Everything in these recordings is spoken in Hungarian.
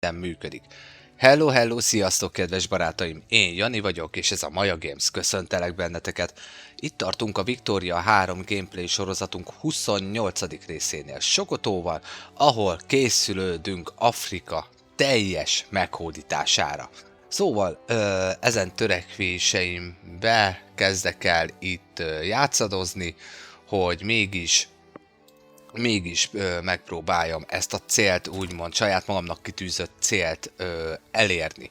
nem működik. Hello, hello, sziasztok kedves barátaim! Én Jani vagyok, és ez a Maja Games. Köszöntelek benneteket. Itt tartunk a Victoria 3 gameplay sorozatunk 28. részénél Sokotóval, ahol készülődünk Afrika teljes meghódítására. Szóval ezen törekvéseimbe kezdek el itt játszadozni, hogy mégis megpróbáljam ezt a célt, úgymond saját magamnak kitűzött célt elérni.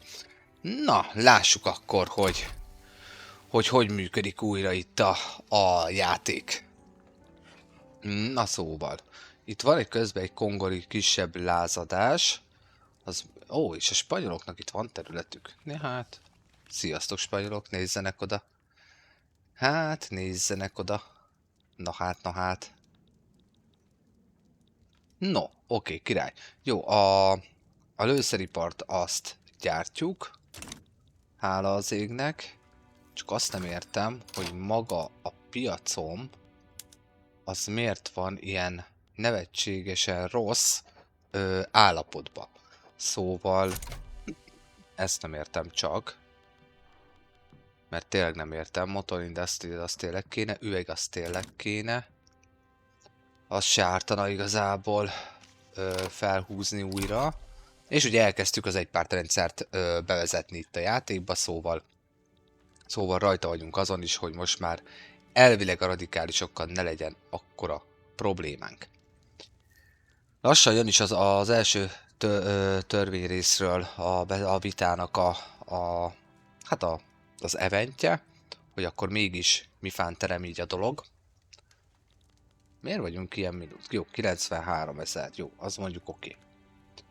Na, lássuk akkor, hogy működik újra itt a játék. Na szóval, itt van közben egy kongoli kisebb lázadás. És a spanyoloknak itt van területük. Hát, sziasztok spanyolok, nézzenek oda. Hát, nézzenek oda. Na hát. No, oké, király. Jó, a lőszeripart azt gyártjuk. Hála az égnek. Csak azt nem értem, hogy maga a piacom az miért van ilyen nevetségesen rossz állapotban. Szóval ezt nem értem csak. Mert tényleg nem értem. Motor Industry az tényleg kéne, üveg az tényleg kéne. Az se ártana igazából felhúzni újra. És ugye elkezdtük az egypártrendszert bevezetni itt a játékba, szóval rajta vagyunk azon is, hogy most már elvileg a radikálisokkal ne legyen akkora problémánk. Lassan jön is az első törvényrészről a vitának az eventje, hogy akkor mégis mifán terem így a dolog. Miért vagyunk ilyen minut? Jó, 93 000, jó, az mondjuk oké.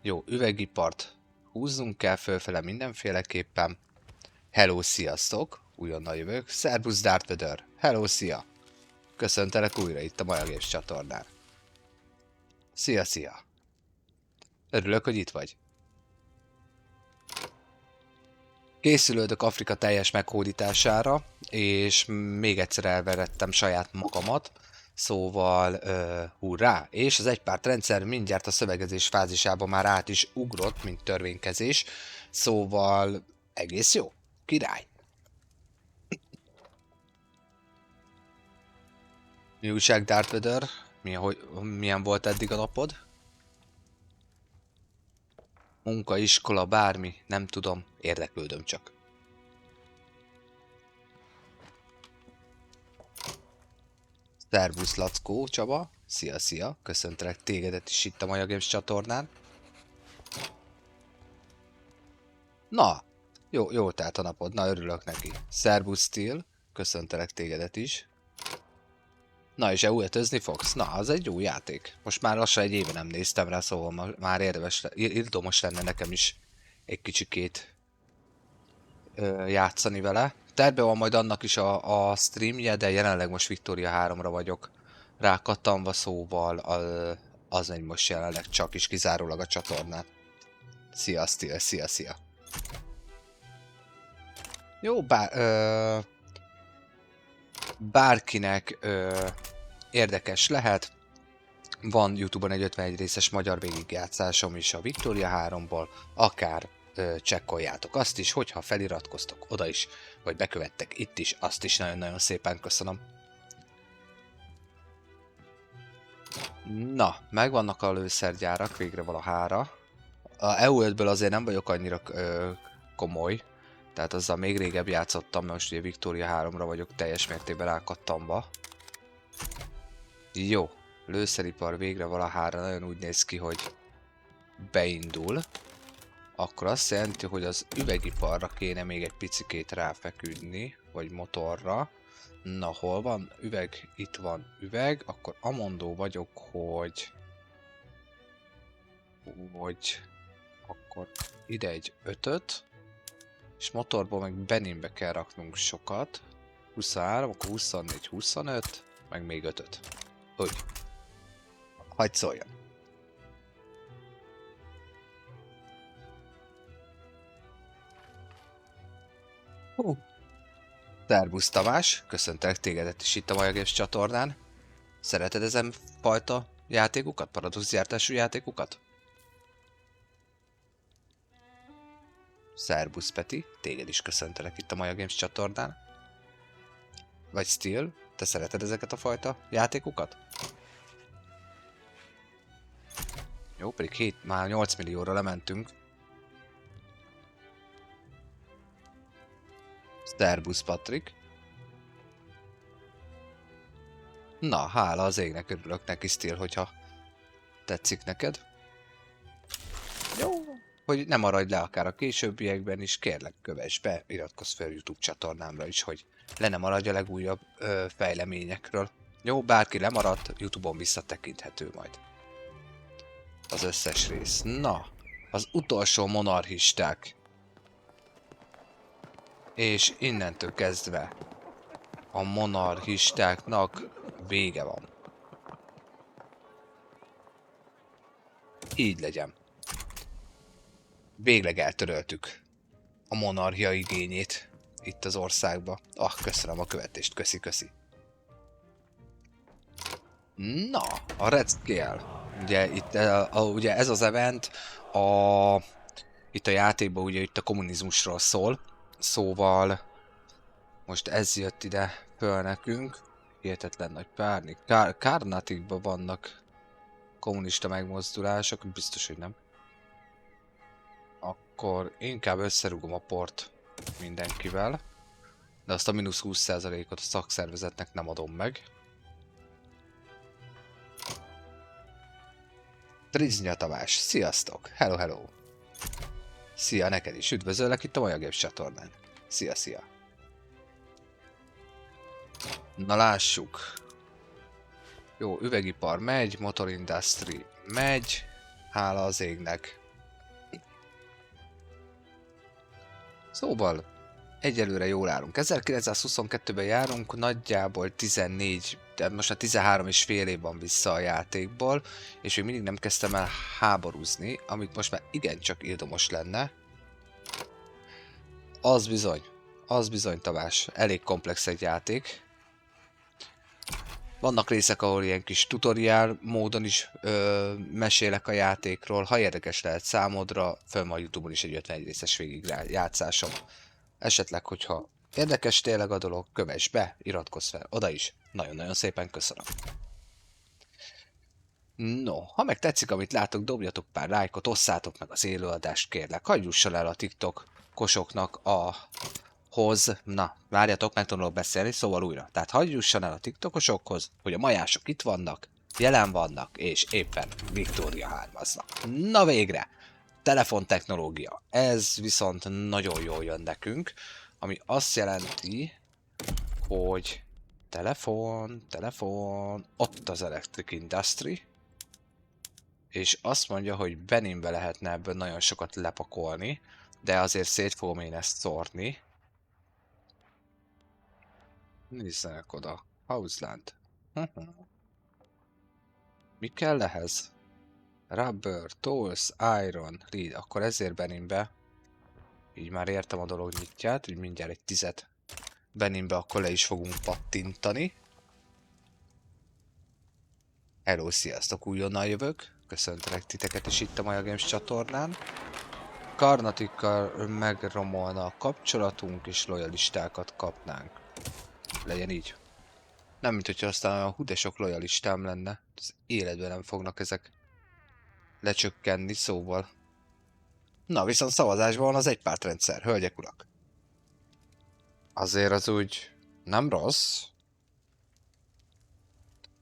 Jó, üvegipart húzzunk kell fölfele mindenféleképpen. Hello, sziasztok! Újonnan jövök. Szerbusz Darth Vader! Hello, szia! Köszöntelek újra itt a Maja Games csatornán. Szia! Örülök, hogy itt vagy. Készülődök Afrika teljes meghódítására, és még egyszer elverettem saját magamat. Szóval, hurrá! És az egypártrendszer mindjárt a szövegezés fázisában már át is ugrott, mint törvénykezés. Szóval, egész jó. Király! Mi újság, Darth Vader? Milyen volt eddig a napod? Munka, iskola, bármi, nem tudom, érdeklődöm csak. Szervusz Lackó, Csaba, szia, köszöntelek tégedet is itt a Maja Games csatornán. Na, jó telt a napod, na örülök neki. Szervusz Steel, köszöntelek tégedet is. Na és elújatozni fogsz? Na, az egy jó játék. Most már lassan egy éve nem néztem rá, szóval már érdemes lenne nekem is egy kicsikét játszani vele. Terve van majd annak is a streamje, de jelenleg most Victoria 3-ra vagyok rákattanva, szóval az megy most jelenleg csak is kizárólag a csatornán. Szia, Steel, szia. Jó, bárkinek érdekes lehet. Van YouTube-on egy 51 részes magyar végigjátszásom is a Victoria 3-ból, akár csekkoljátok azt is, hogyha feliratkoztok oda is, vagy bekövettek itt is, azt is nagyon-nagyon szépen köszönöm. Na, megvannak a lőszergyárak végre valahára. A EU5-ből azért nem vagyok annyira komoly, tehát azzal még régebb játszottam, mert most ugye Victoria 3-ra vagyok teljes mértékben rákattanva. Jó, lőszeripar végre valahára nagyon úgy néz ki, hogy beindul. Akkor azt jelenti, hogy az üvegiparra kéne még egy picikét ráfeküdni, vagy motorra. Na, hol van üveg? Itt van üveg, akkor amondó vagyok, hogy akkor ide egy 5-öt, és motorból meg Beninbe kell raknunk sokat. 23, akkor 24, 25, meg még 5-öt. Úgy. Hagy szóljon. Szerbusz Tamás, köszöntelek tégedet is itt a Maja Games csatornán. Szereted ezen fajta játékokat, paradoxgyártású játékokat? Szerbusz Peti, téged is köszöntelek itt a Maja Games csatornán. Vagy Steel, te szereted ezeket a fajta játékokat? Jó, pedig már 8 millióra lementünk. Szerbusz Patrik. Na, hála az égnek, örülök neki, Steel, hogyha tetszik neked. Jó. Hogy ne maradj le akár a későbbiekben is, kérlek kövess be, iratkozz fel a YouTube csatornámra is, hogy le ne maradj a legújabb fejleményekről. Jó, bárki lemaradt, YouTube-on visszatekinthető majd az összes rész. Na, az utolsó monarchisták. És innentől kezdve a monarchistáknak vége van. Így legyen. Végleg eltöröltük a monarchia igényét itt az országba. Köszönöm a követést, köszi. Na, a Red Scale. Ugye itt ugye ez az event itt a játékban ugye itt a kommunizmusról szól. Szóval most ez jött ide föl nekünk. Hihetetlen nagy párnik. Karnatikban vannak kommunista megmozdulások, biztos, hogy nem. Akkor inkább összerúgom a port mindenkivel. De azt a mínusz 20%-ot a szakszervezetnek nem adom meg. Triznya Tamás, sziasztok! Hello! Szia, neked is üdvözöllek itt a Maja Games csatornán. Szia! Na lássuk. Jó, üvegipar megy, motor industry megy. Hála az égnek. Szóval, egyelőre jól állunk. 1922-ben járunk, nagyjából 14, de most már 13 és fél év van vissza a játékból, és még mindig nem kezdtem el háborúzni, amit most már igencsak ildomos lenne. Az bizony, Tamás, elég komplex egy játék. Vannak részek, ahol ilyen kis tutoriál módon is mesélek a játékról. Ha érdekes lehet számodra, föl a YouTube-on is egy 51 részes végigjátszásom. Esetleg, hogyha érdekes tényleg a dolog, kövess be, iratkozz fel, oda is. Nagyon-nagyon szépen köszönöm. No, ha meg tetszik, amit látok, dobjatok pár lájkot, osszátok meg az élőadást, kérlek. Hagyjusson el a TikTok kosoknak na, várjatok, megtanulok beszélni, szóval újra. Tehát hagyjusson el a TikTokosokhoz, hogy a majások itt vannak, jelen vannak, és éppen Victoria hármaznak. Na végre! Telefontechnológia. Ez viszont nagyon jól jön nekünk, ami azt jelenti, hogy telefon, ott az Electric Industry, és azt mondja, hogy Beninbe lehetne ebből nagyon sokat lepakolni, de azért szét fogom én ezt szórni. Nézzenek oda. Houseland. Mi kell ehhez? Rubber, tools, iron, lead. Akkor ezért Beninbe. Így már értem a dolog nyitját, hogy mindjárt egy 10-et Beninbe akkor le is fogunk pattintani. Hello, sziasztok, újonnan jövök. Köszöntelek titeket is itt a Maja Games csatornán. Karnatikkal megromolna a kapcsolatunk, és lojalistákat kapnánk. Legyen így. Nem, mint hogyha aztán olyan de sok lojalistám lenne. Az életben nem fognak ezek lecsökkenni, szóval. Na, viszont szavazásban van az egypártrendszer, hölgyek, urak. Azért az úgy nem rossz.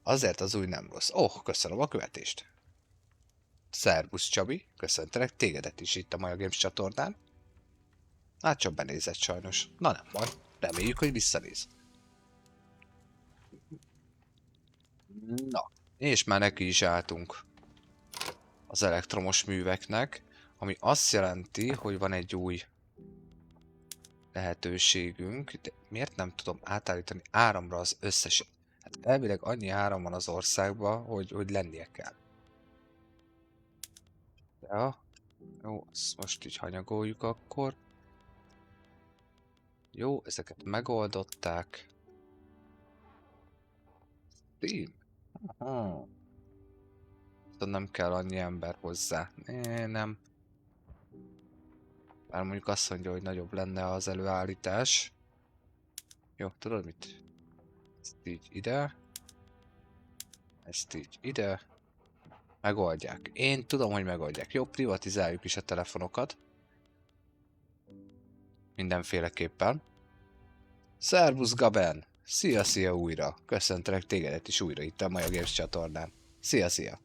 Azért az úgy nem rossz. Köszönöm a követést. Szervusz Csabi, köszöntelek tégedet is itt a Maja Games csatornán. Hát csak benézett sajnos. Na nem baj, reméljük, hogy visszanéz. Na, és már neki is álltunk az elektromos műveknek, ami azt jelenti, hogy van egy új lehetőségünk, de miért nem tudom átállítani áramra az összes... Hát elvileg annyi áram van az országban, hogy lennie kell. Ja, jó, ezt most így hanyagoljuk akkor. Jó, ezeket megoldották. Steam? Aha. Nem kell annyi ember hozzá. Nem. Bár mondjuk azt mondja, hogy nagyobb lenne az előállítás. Jó, tudod mit? Ezt így ide. Ezt így ide. Megoldják. Én tudom, hogy megoldják. Jó, privatizáljuk is a telefonokat. Mindenféleképpen. Szervusz Gaben! Szia újra! Köszöntelek tégedet is újra itt a Maja Games csatornán. Szia!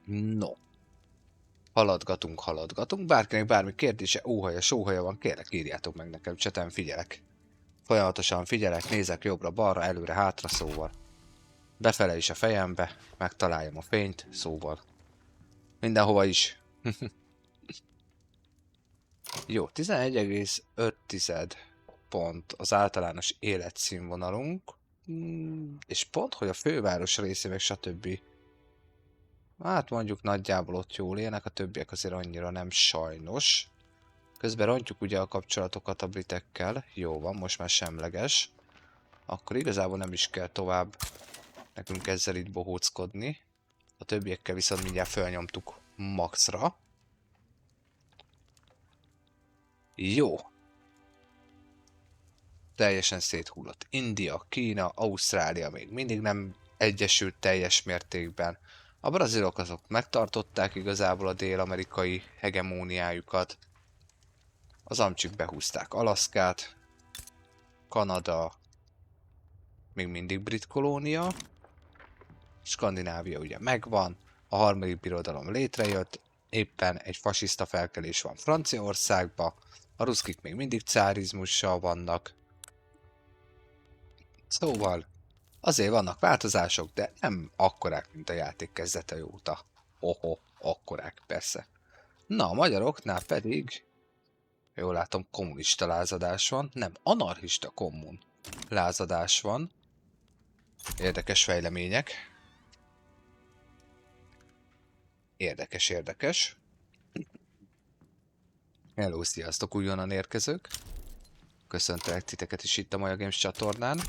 No. Haladgatunk. Bárkinek bármi kérdése, óhaja, sóhaja van, kérlek írjátok meg nekem, cseten figyelek. Folyamatosan figyelek, nézek jobbra-balra, előre-hátra, szóval. Befele is a fejembe, megtaláljam a fényt, szóval. Mindenhova is. Jó, 11,5 pont az általános életszínvonalunk. És pont, hogy a főváros részével, stb. Hát mondjuk nagyjából ott jól élnek, a többiek azért annyira nem sajnos. Közben rontjuk ugye a kapcsolatokat a britekkel. Jó van, most már semleges. Akkor igazából nem is kell tovább nekünk ezzel itt bohóckodni. A többiekkel viszont mindjárt felnyomtuk maxra. Jó. Teljesen széthullott. India, Kína, Ausztrália még mindig nem egyesült teljes mértékben. A brazilok azok megtartották igazából a dél-amerikai hegemóniájukat. Az amcsik behúzták Alaszkát. Kanada még mindig brit kolónia. Skandinávia ugye megvan. A harmadik birodalom létrejött. Éppen egy fasiszta felkelés van Franciaországba. A ruszkik még mindig cárizmussal vannak. Szóval azért vannak változások, de nem akkorák, mint a játék kezdete óta. Akkorák, persze. Na, a magyaroknál pedig, jól látom, kommunista lázadás van. Nem, anarchista kommun lázadás van. Érdekes fejlemények. Érdekes. Hello, sziasztok, újonnan érkezők. Köszöntelek titeket is itt a Maja Games csatornán.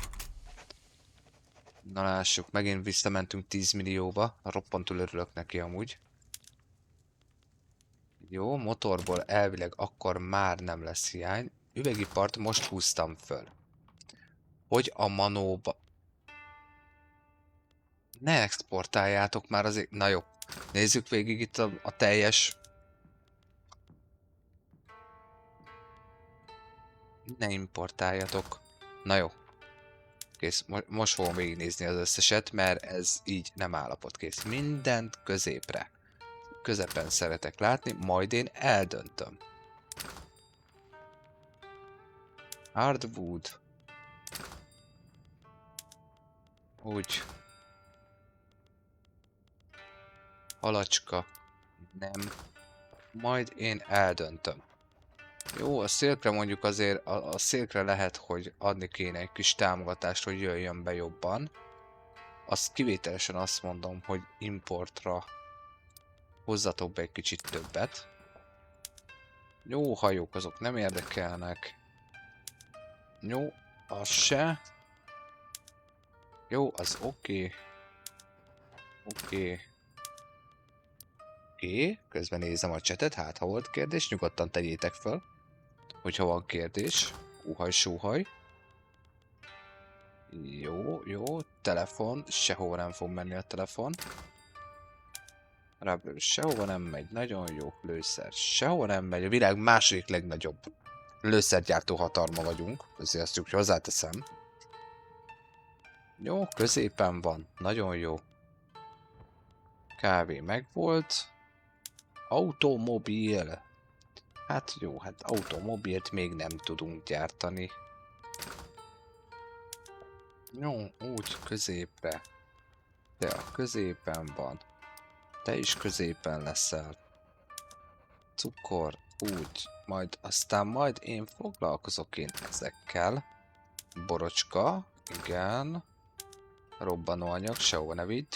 Na lássuk, megint visszamentünk 10 millióba. Roppantul örülök neki amúgy. Jó, motorból elvileg akkor már nem lesz hiány. Üvegipart most húztam föl. Hogy a manóba... Ne exportáljátok már azért... Na jó, nézzük végig itt a teljes... Ne importáljatok. Na jó. Kész, most fogom végignézni az összeset, mert ez így nem állapot kész. Mindent középre. Közepen szeretek látni, majd én eldöntöm. Hardwood. Úgy. Halacska. Nem. Majd én eldöntöm. Jó, a szélkre mondjuk azért, a szélkre lehet, hogy adni kéne egy kis támogatást, hogy jöjjön be jobban. Azt kivételesen azt mondom, hogy importra hozzatok be egy kicsit többet. Jó, hajók azok nem érdekelnek. Jó, az se. Jó, az oké. Oké. Közben nézem a csetet, hát ha volt kérdés, nyugodtan tegyétek föl. Hogyha van kérdés. Óhaj-sóhaj. Jó, telefon. Sehova nem fog menni a telefon. Ráből sehova nem megy. Nagyon jó lőszer. Sehova nem megy. A világ második legnagyobb lőszergyártó hatalma vagyunk. Azért azt úgy hozzáteszem. Jó, középen van. Nagyon jó. Kávé megvolt. Automobil. Hát jó, hát automobilt még nem tudunk gyártani. Jó, úgy középre. De a középen van. Te is középen leszel. Cukor, úgy. Majd én foglalkozok ezekkel. Borocska, igen. Robbanóanyag, sehova ne vidd.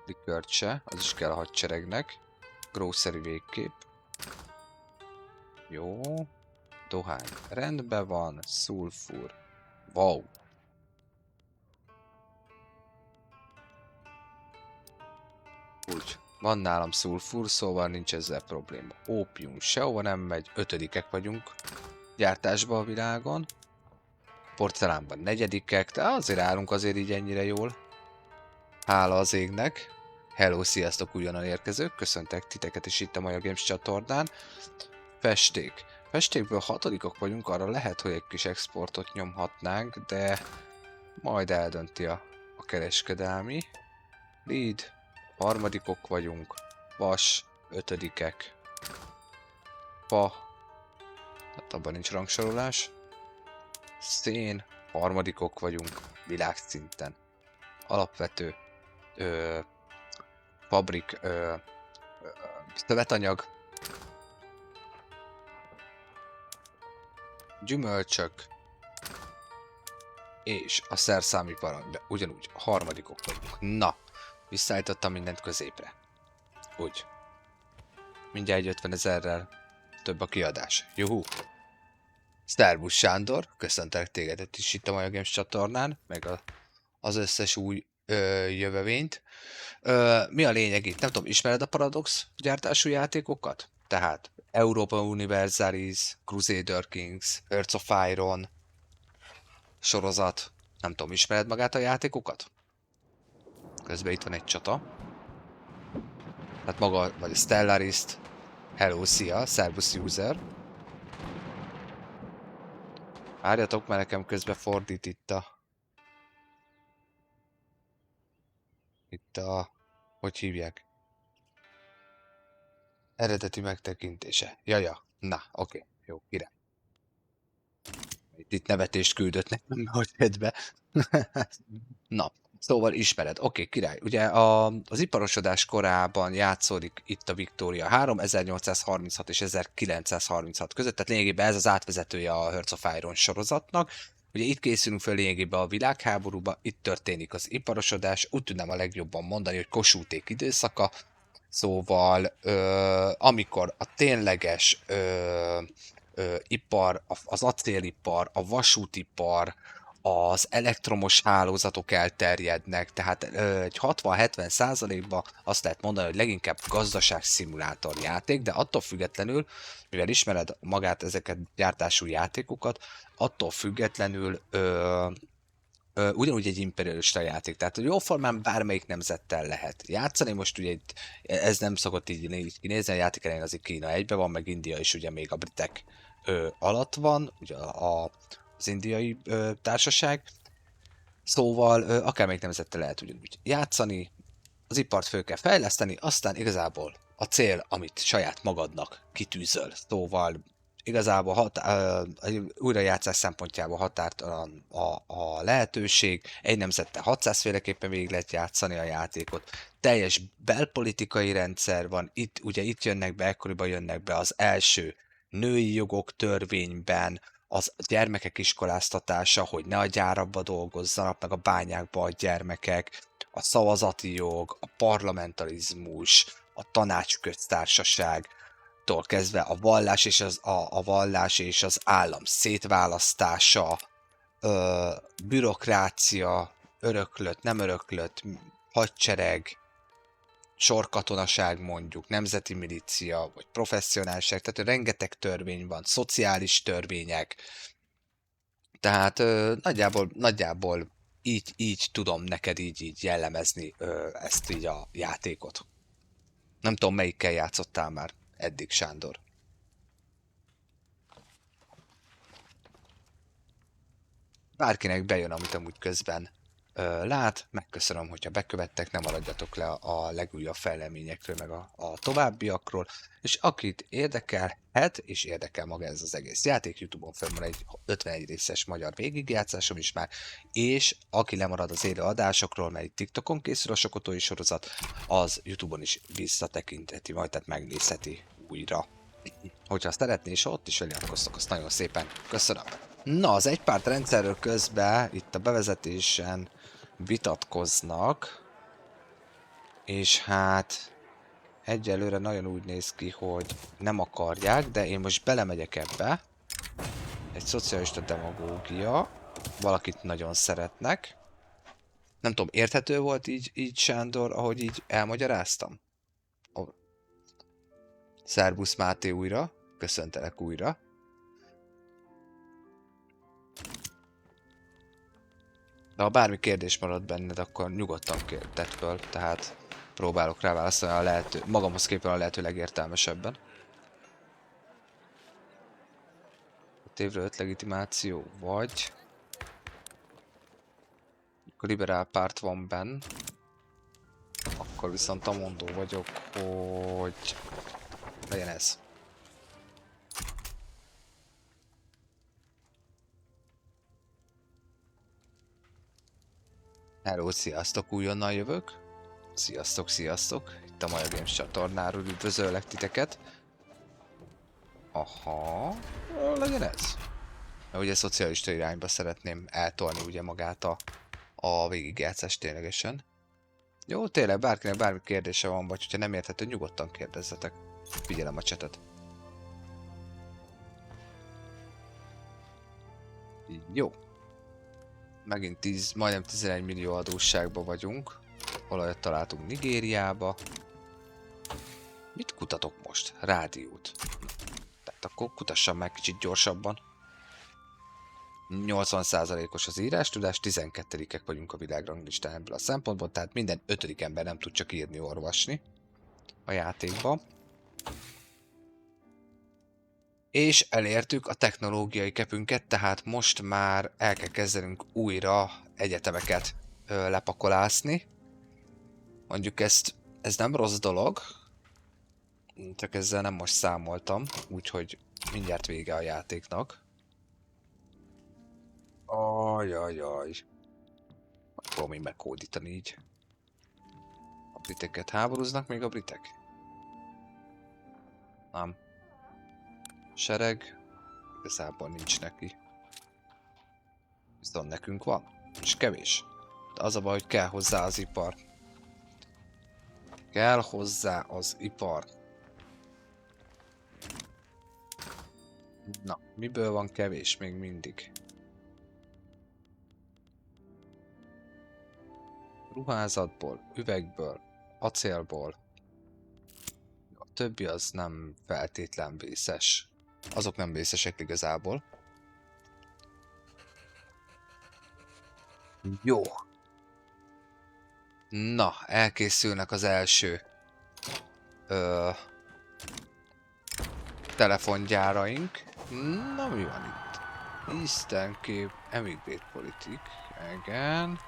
Likört se, az is kell a hadseregnek. Grocery végképp. Jó. Dohány. Rendben van. Szulfur. Wow. Úgy. Van nálam szulfur, szóval nincs ezzel probléma. Ópium sehova nem megy, 5-ek vagyunk gyártásban a világon. Porcelánban 4-ek, de azért állunk azért így ennyire jól. Hála az égnek. Hello, sziasztok újonnan érkezők, köszöntek titeket is itt a Maja Games csatornán. Festék. Festékből 6-ok vagyunk, arra lehet, hogy egy kis exportot nyomhatnánk, de majd eldönti a kereskedelmi. Lead, 3-ok vagyunk, vas, 5-ek, fa, hát abban nincs rangsorolás, szén, 3-ok vagyunk, világszinten, alapvető, fabrik, szövetanyag, gyümölcsök, és a szerszámipar, de ugyanúgy 3-ok vagyunk. Na, visszaállítottam mindent középre. Úgy. Mindjárt egy 50 000-rel több a kiadás. Juhú! Szervusz Sándor, köszöntelek tégedet is itt a Maja Games csatornán, meg az összes új jövevényt. Mi a lényeg itt? Nem tudom, ismered a Paradox gyártású játékokat? Tehát Europa Universalis, Crusader Kings, Hearts of Iron sorozat. Nem tudom, ismered magát a játékokat? Közben itt van egy csata. Tehát maga, vagy a Stellarist. Hello, szia, szervusz user. Várjatok, mert nekem közben fordít itt a... Hogy hívják? Eredeti megtekintése. Jaja. Na, oké. Jó, király. Itt nevetést küldött nekem, hogy kedve. Na, szóval ismered. Oké, király. Ugye az iparosodás korában játszódik itt a Victoria 3, 1836 és 1936 között, tehát lényegében ez az átvezetője a Hearts of Iron sorozatnak. Ugye itt készülünk fel lényegében a világháborúba, itt történik az iparosodás, úgy tudnám a legjobban mondani, hogy Kossuth-ék időszaka, szóval amikor a tényleges ipar, az acélipar, a vasútipar, az elektromos hálózatok elterjednek, tehát egy 60-70%-ban azt lehet mondani, hogy leginkább gazdaságszimulátor játék, de attól függetlenül, mivel ismered magát ezeket gyártású játékokat, attól függetlenül ugyanúgy egy imperialista játék, tehát jóformán bármelyik nemzettel lehet játszani, most ugye ez nem szokott így kinézni, a játék elején azért Kína egybe van, meg India is ugye még a britek alatt van, ugye az indiai társaság, szóval akármelyik nemzettel lehet ugyanúgy játszani, az ipart föl kell fejleszteni, aztán igazából a cél, amit saját magadnak kitűzöl, szóval igazából újrajátszás szempontjából határtalan a lehetőség, egy nemzettel 600 féleképpen végig lehet játszani a játékot, teljes belpolitikai rendszer van, itt jönnek be, ekkoriban jönnek be az első női jogok törvényben, az gyermekek iskoláztatása, hogy ne a gyárakba dolgozzanak, meg a bányákba a gyermekek, a szavazati jog, a parlamentarizmus, a tanácsköztársaságtól kezdve a vallás és az állam szétválasztása, bürokrácia, öröklött, nem öröklött, hadsereg, sorkatonaság mondjuk, nemzeti milícia, vagy professzionálisság, tehát rengeteg törvény van, szociális törvények, tehát nagyjából így tudom neked így jellemezni ezt így a játékot. Nem tudom, melyikkel játszottál már eddig, Sándor. Bárkinek bejön, amit amúgy közben lát, megköszönöm, hogyha bekövettek, nem maradjatok le a legújabb fejleményekről, meg a továbbiakról, és akit érdekelhet, és érdekel maga ez az egész játék, YouTube-on fönn van egy 51 részes magyar végigjátszásom is már, és aki lemarad az élő adásokról, mert TikTokon készül a Sokotói sorozat, az YouTube-on is visszatekintheti majd, tehát megnézheti újra. Hogyha szeretné, és ott is feliratkoztok, azt nagyon szépen köszönöm. Na, az egypárt rendszerről közben itt a bevezetésen vitatkoznak, és hát egyelőre nagyon úgy néz ki, hogy nem akarják, de én most belemegyek ebbe. Egy szocialista demagógia, valakit nagyon szeretnek. Nem tudom, érthető volt így Sándor, ahogy így elmagyaráztam? Oh. Szerbusz Máté újra. Köszöntelek újra. De ha bármi kérdés marad benned, akkor nyugodtan tedd föl, tehát próbálok rá válaszolni magamhoz képen a lehető legértelmesebben. 5 évre 5 legitimáció, vagy... A liberál párt van benn. Akkor viszont amondó vagyok, hogy... legyen ez. Hello, sziasztok, újonnan jövök. Sziasztok, sziasztok. Itt a Maja Games csatornáról üdvözöllek titeket. Aha, legyen ez. Mert ugye szocialista irányba szeretném eltolni ugye magát a végigjátszást ténylegesen. Jó, tényleg, bárkinek bármi kérdése van, vagy hogyha nem érthető, nyugodtan kérdezzetek. Figyelem a csetet. Jó. Megint majdnem 11 millió adósságba vagyunk. Olajat találtunk Nigériába. Mit kutatok most? Rádiót. Tehát akkor kutassam meg kicsit gyorsabban. 80%-os az írástudás, 12-ek vagyunk a világranglistán ebből a szempontból, tehát minden 5. ember nem tud csak írni, olvasni a játékban. És elértük a technológiai kepünket, tehát most már el kell kezdenünk újra egyetemeket lepakolászni. Mondjuk ez nem rossz dolog, csak ezzel nem most számoltam, úgyhogy mindjárt vége a játéknak. Ajajaj. Fogom én megkódítani így. A briteket háborúznak még a britek? Nem. Sereg. Igazából nincs neki. Viszont nekünk van. És kevés. De az a baj, hogy kell hozzá az ipar. Kell hozzá az ipar. Na, miből van kevés még mindig? Ruházatból, üvegből, acélból. A többi az nem feltétlen vészes. Azok nem vészesek igazából. Jó. Na, elkészülnek az első telefongyáraink. Na, mi van itt? Istenkép, emigrate politik. Igen.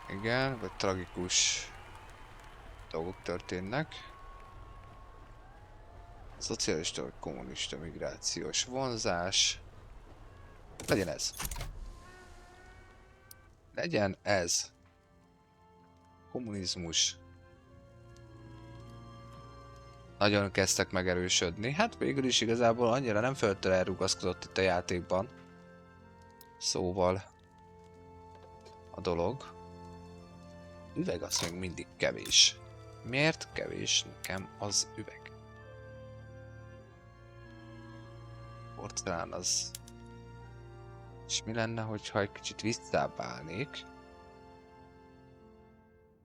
Igen, vagy tragikus dolgok történnek. Szocialista vagy kommunista migrációs vonzás. Legyen ez. Legyen ez. Kommunizmus. Nagyon kezdtek megerősödni. Hát végül is igazából annyira nem föltől elrugaszkodott itt a játékban. Szóval a dolog. Üveg az még mindig kevés. Miért kevés nekem az üveg? Porcelán az... És mi lenne, hogyha egy kicsit visszább állnék?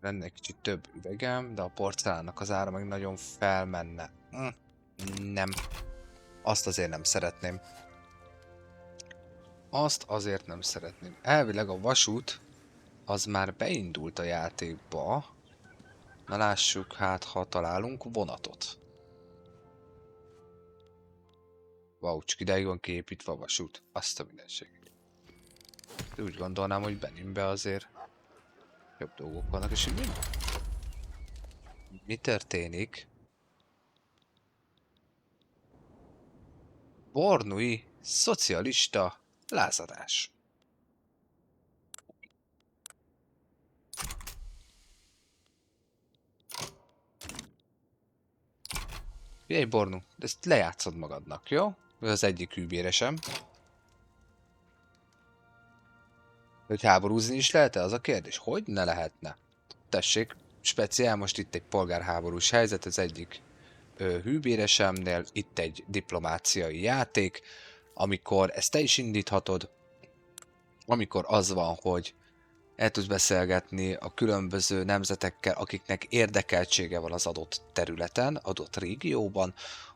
Lenne egy kicsit több üvegem, de a porcelánnak az ára meg nagyon felmenne. Nem. Azt azért nem szeretném. Azt azért nem szeretném. Elvileg a vasút az már beindult a játékba. Na lássuk, hát ha találunk vonatot. Wow, csak ideig van kiépítve a vasút. Azt a mindenségét. De úgy gondolnám, hogy Beninbe azért jobb dolgok vannak, és így mi történik? Bornui szocialista lázadás. Figyelj, Bornu, de ezt lejátszod magadnak, jó? Az egyik hűbéresem. Hogy háborúzni is lehet-e? Az a kérdés. Hogy ne lehetne? Tessék, speciál most itt egy polgárháborús helyzet, az egyik hűbéresemnél, itt egy diplomáciai játék, amikor ezt te is indíthatod, amikor az van, hogy el tudsz beszélgetni a különböző nemzetekkel, akiknek érdekeltsége van az adott területen, adott régióban,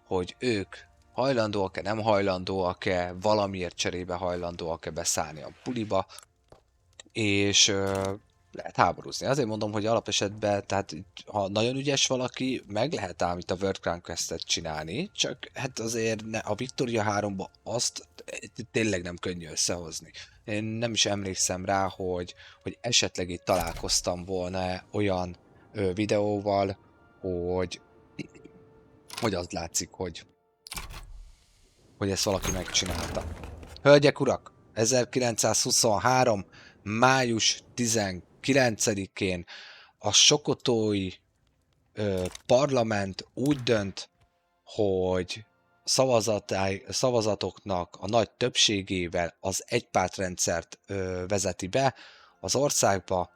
hogy ők hajlandóak-e, nem hajlandóak-e, valamiért cserébe hajlandóak-e beszállni a buliba, és lehet háborúzni. Azért mondom, hogy alapesetben, tehát ha nagyon ügyes valaki, meg lehet ám itt a World Conquest-et csinálni, csak hát azért a Victoria 3-ba azt tényleg nem könnyű összehozni. Én nem is emlékszem rá, hogy esetleg itt találkoztam volna olyan videóval, hogy az látszik, hogy ezt valaki megcsinálta. Hölgyek, urak! 1923. május 19-én a sokotói parlament úgy dönt, hogy szavazatoknak a nagy többségével az egypártrendszert vezeti be az országba,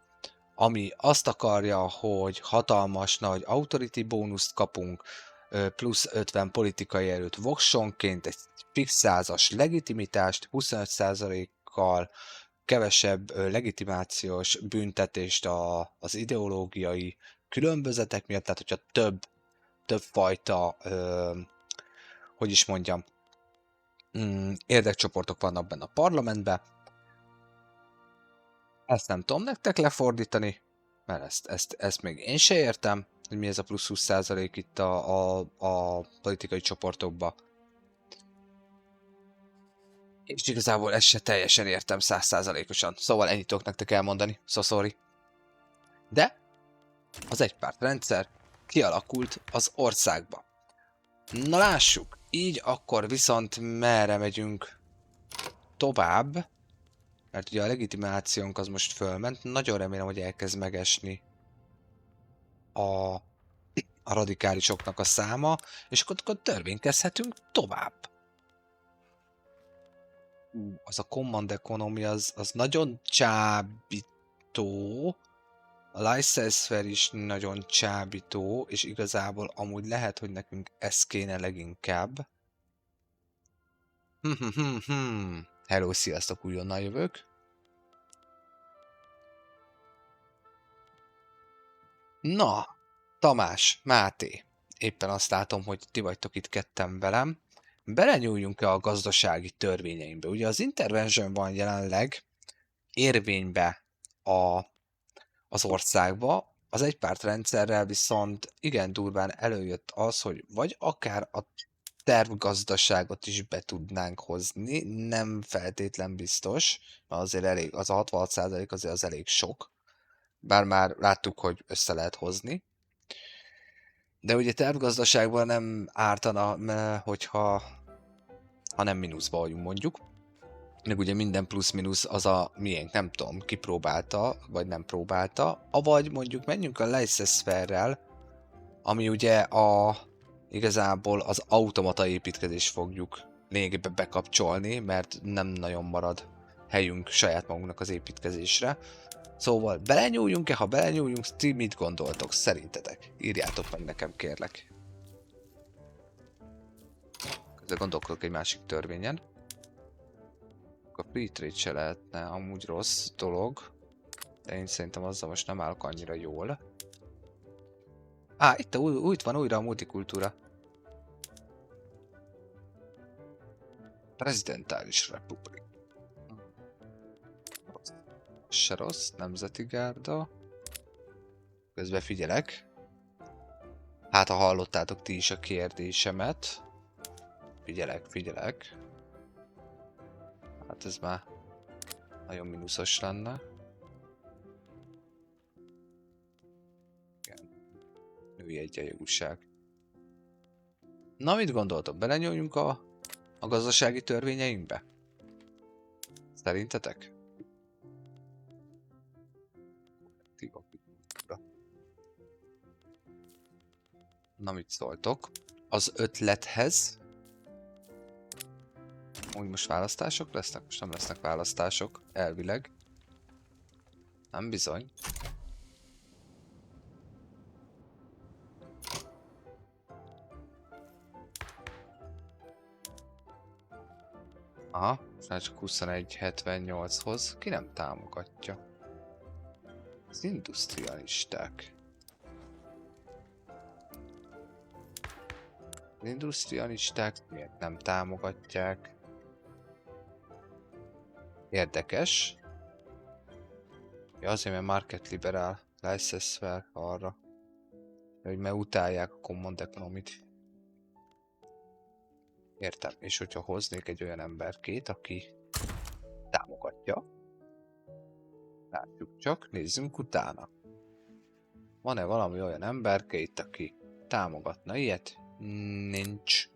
ami azt akarja, hogy hatalmas nagy authority bónuszt kapunk, plusz 50 politikai erőt voksonként, egy fix 100-as legitimitást, 25%-kal kevesebb legitimációs büntetést az ideológiai különbözetek miatt, tehát hogyha több fajta, hogy is mondjam, érdekcsoportok vannak benne a parlamentben. Ezt nem tudom nektek lefordítani, mert ezt még én se értem, hogy mi ez a plusz 20% itt a politikai csoportokban. És igazából ezt se teljesen értem 100%-osan. Szóval ennyit tudok nektek elmondani. So sorry. De az egypártrendszer kialakult az országba. Na lássuk, így akkor viszont merre megyünk tovább, mert ugye a legitimációnk az most fölment, nagyon remélem, hogy elkezd megesni a radikálisoknak a száma, és akkor törvénykezhetünk tovább. Az a Command Economy az nagyon csábító, a License is nagyon csábító, és igazából amúgy lehet, hogy nekünk ez kéne leginkább. Hello, sziasztok, újonnan jövök. Na, Tamás, Máté, éppen azt látom, hogy ti vagytok itt ketten velem. Belenyúljunk-e a gazdasági törvényeinkbe? Ugye az Intervention van jelenleg érvénybe az országba, az egypártrendszerrel viszont igen durván előjött az, hogy vagy akár a tervgazdaságot is be tudnánk hozni, nem feltétlen biztos, mert azért elég, az a 66% azért az elég sok, bár már láttuk, hogy össze lehet hozni. De ugye tervgazdaságban nem ártana, hogyha nem mínuszba vagyunk mondjuk. Meg ugye minden plusz-minusz az a miénk, nem tudom, ki próbálta, vagy nem próbálta. Avagy mondjuk menjünk a Leicester-rel, ami ugye igazából az automata építkezést fogjuk lényegében bekapcsolni, mert nem nagyon marad helyünk saját magunknak az építkezésre. Szóval belenyúljunk-e? Ha belenyúljunk, ti mit gondoltok szerintetek? Írjátok meg nekem, kérlek. Közben gondolkodok egy másik törvényen. A free trade se lehetne amúgy rossz dolog, de én szerintem azzal most nem állok annyira jól. Itt van újra a multikultúra. Prezidentális republik. Se rossz, nemzeti gárda. Közben figyelek. Hát, ha hallottátok ti is a kérdésemet. Figyelek. Hát ez már nagyon mínuszos lenne. Igen. Női egyenjogúság. Na, mit gondoltok? Belenyúljunk a gazdasági törvényeinkbe? Szerintetek? Na, mit szóltok? Az ötlethez. Úgy most választások lesznek? Most nem lesznek választások, elvileg. Nem bizony. Aha, most már csak 21.78-hoz. Ki nem támogatja? Az industrialisták. Az industrialisták miért nem támogatják? Érdekes. Ja, azért, mert market liberál license arra. Hogy mert utálják a command economy-t. Értem. És hogyha hoznék egy olyan emberkét, aki támogatja. Látjuk csak, nézzünk utána. Van-e valami olyan emberke itt, aki támogatna ilyet? Nincs.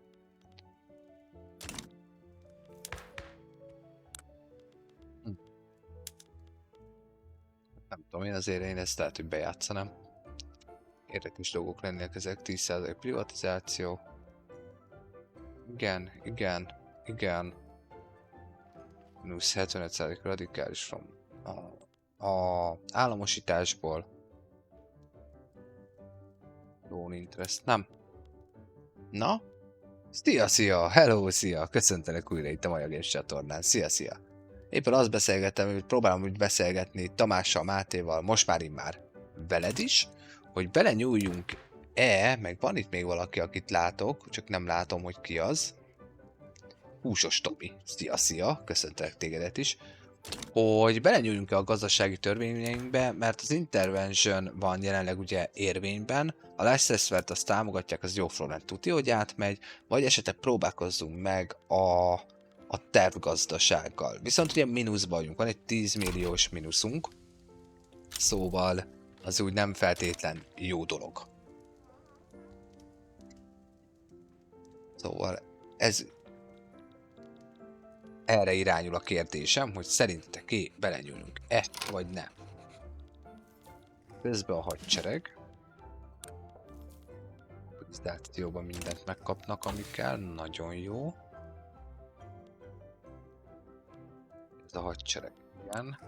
Nem tudom, én ezt lehet, hogy bejátszanám. Érdekes dolgok lennének ezek, 10% privatizáció. Igen, igen, igen. Minusz 75% radikális from a államosításból. Loan interest, nem. Na? Szia! Hello, szia! Köszöntelek újra itt a Maja Games csatornán. Szia! Éppen azt beszélgettem, hogy próbálom úgy beszélgetni Tamással, Mátéval, most már veled is, hogy belenyúljunk-e, meg van itt még valaki, akit látok, csak nem látom, hogy ki az. Húsos Tomi. Szia! Köszöntelek tégedet is. Hogy belenyúljunk-e a gazdasági törvényeinkbe, mert az intervention van jelenleg ugye érvényben, a laissez-faire-t azt támogatják, az jó front tuti, hogy átmegy, vagy esetleg próbálkozzunk meg a tervgazdasággal. Viszont ugye mínuszban vagyunk, van egy 10 milliós mínuszunk, szóval az úgy nem feltétlen jó dolog. Szóval ez erre irányul a kérdésem, hogy szerintetek belenyúlunk-e, vagy nem. Közben a hadsereg. Organizációban mindent megkapnak, ami kell. Nagyon jó. Ez a hadsereg, igen.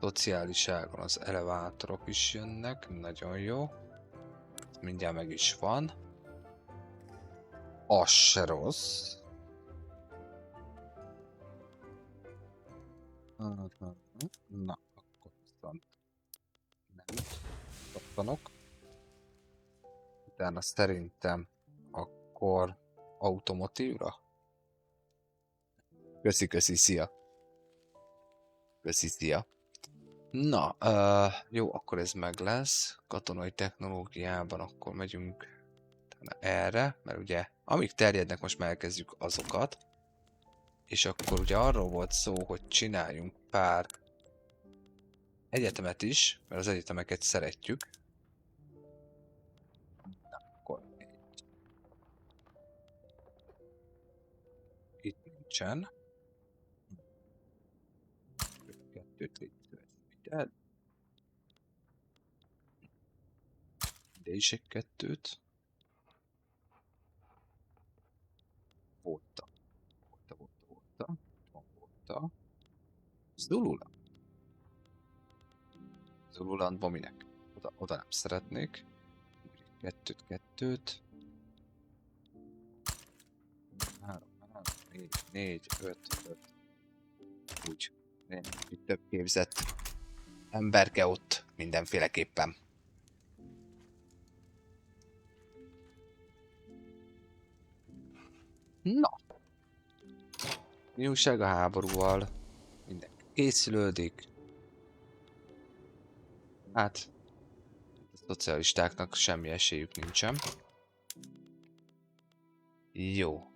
Szociális ágon az elevátorok is jönnek. Nagyon jó. Mindjárt meg is van. Az se rossz. Na, akkor viszont nem kaptanok. Utána szerintem akkor automotívra. Köszi, szia. Szia. Na, jó, akkor ez meg lesz. Katonai technológiában akkor megyünk erre, mert ugye amíg terjednek, most már elkezdjük azokat. És akkor ugye arról volt szó, hogy csináljunk pár egyetemet is, mert az egyetemeket szeretjük. Na, akkor itt nincsen. Kettőt légy. Ide is egy kettőt. Volta. Zululandban minek? Oda nem szeretnék. Kettőt. 3, 4, 5. Úgy. Itt több képzett emberke ott mindenféleképpen. Na. Mi újság a háborúval? Mindenki készülődik. Hát, a szocialistáknak semmi esélyük nincsen. Jó.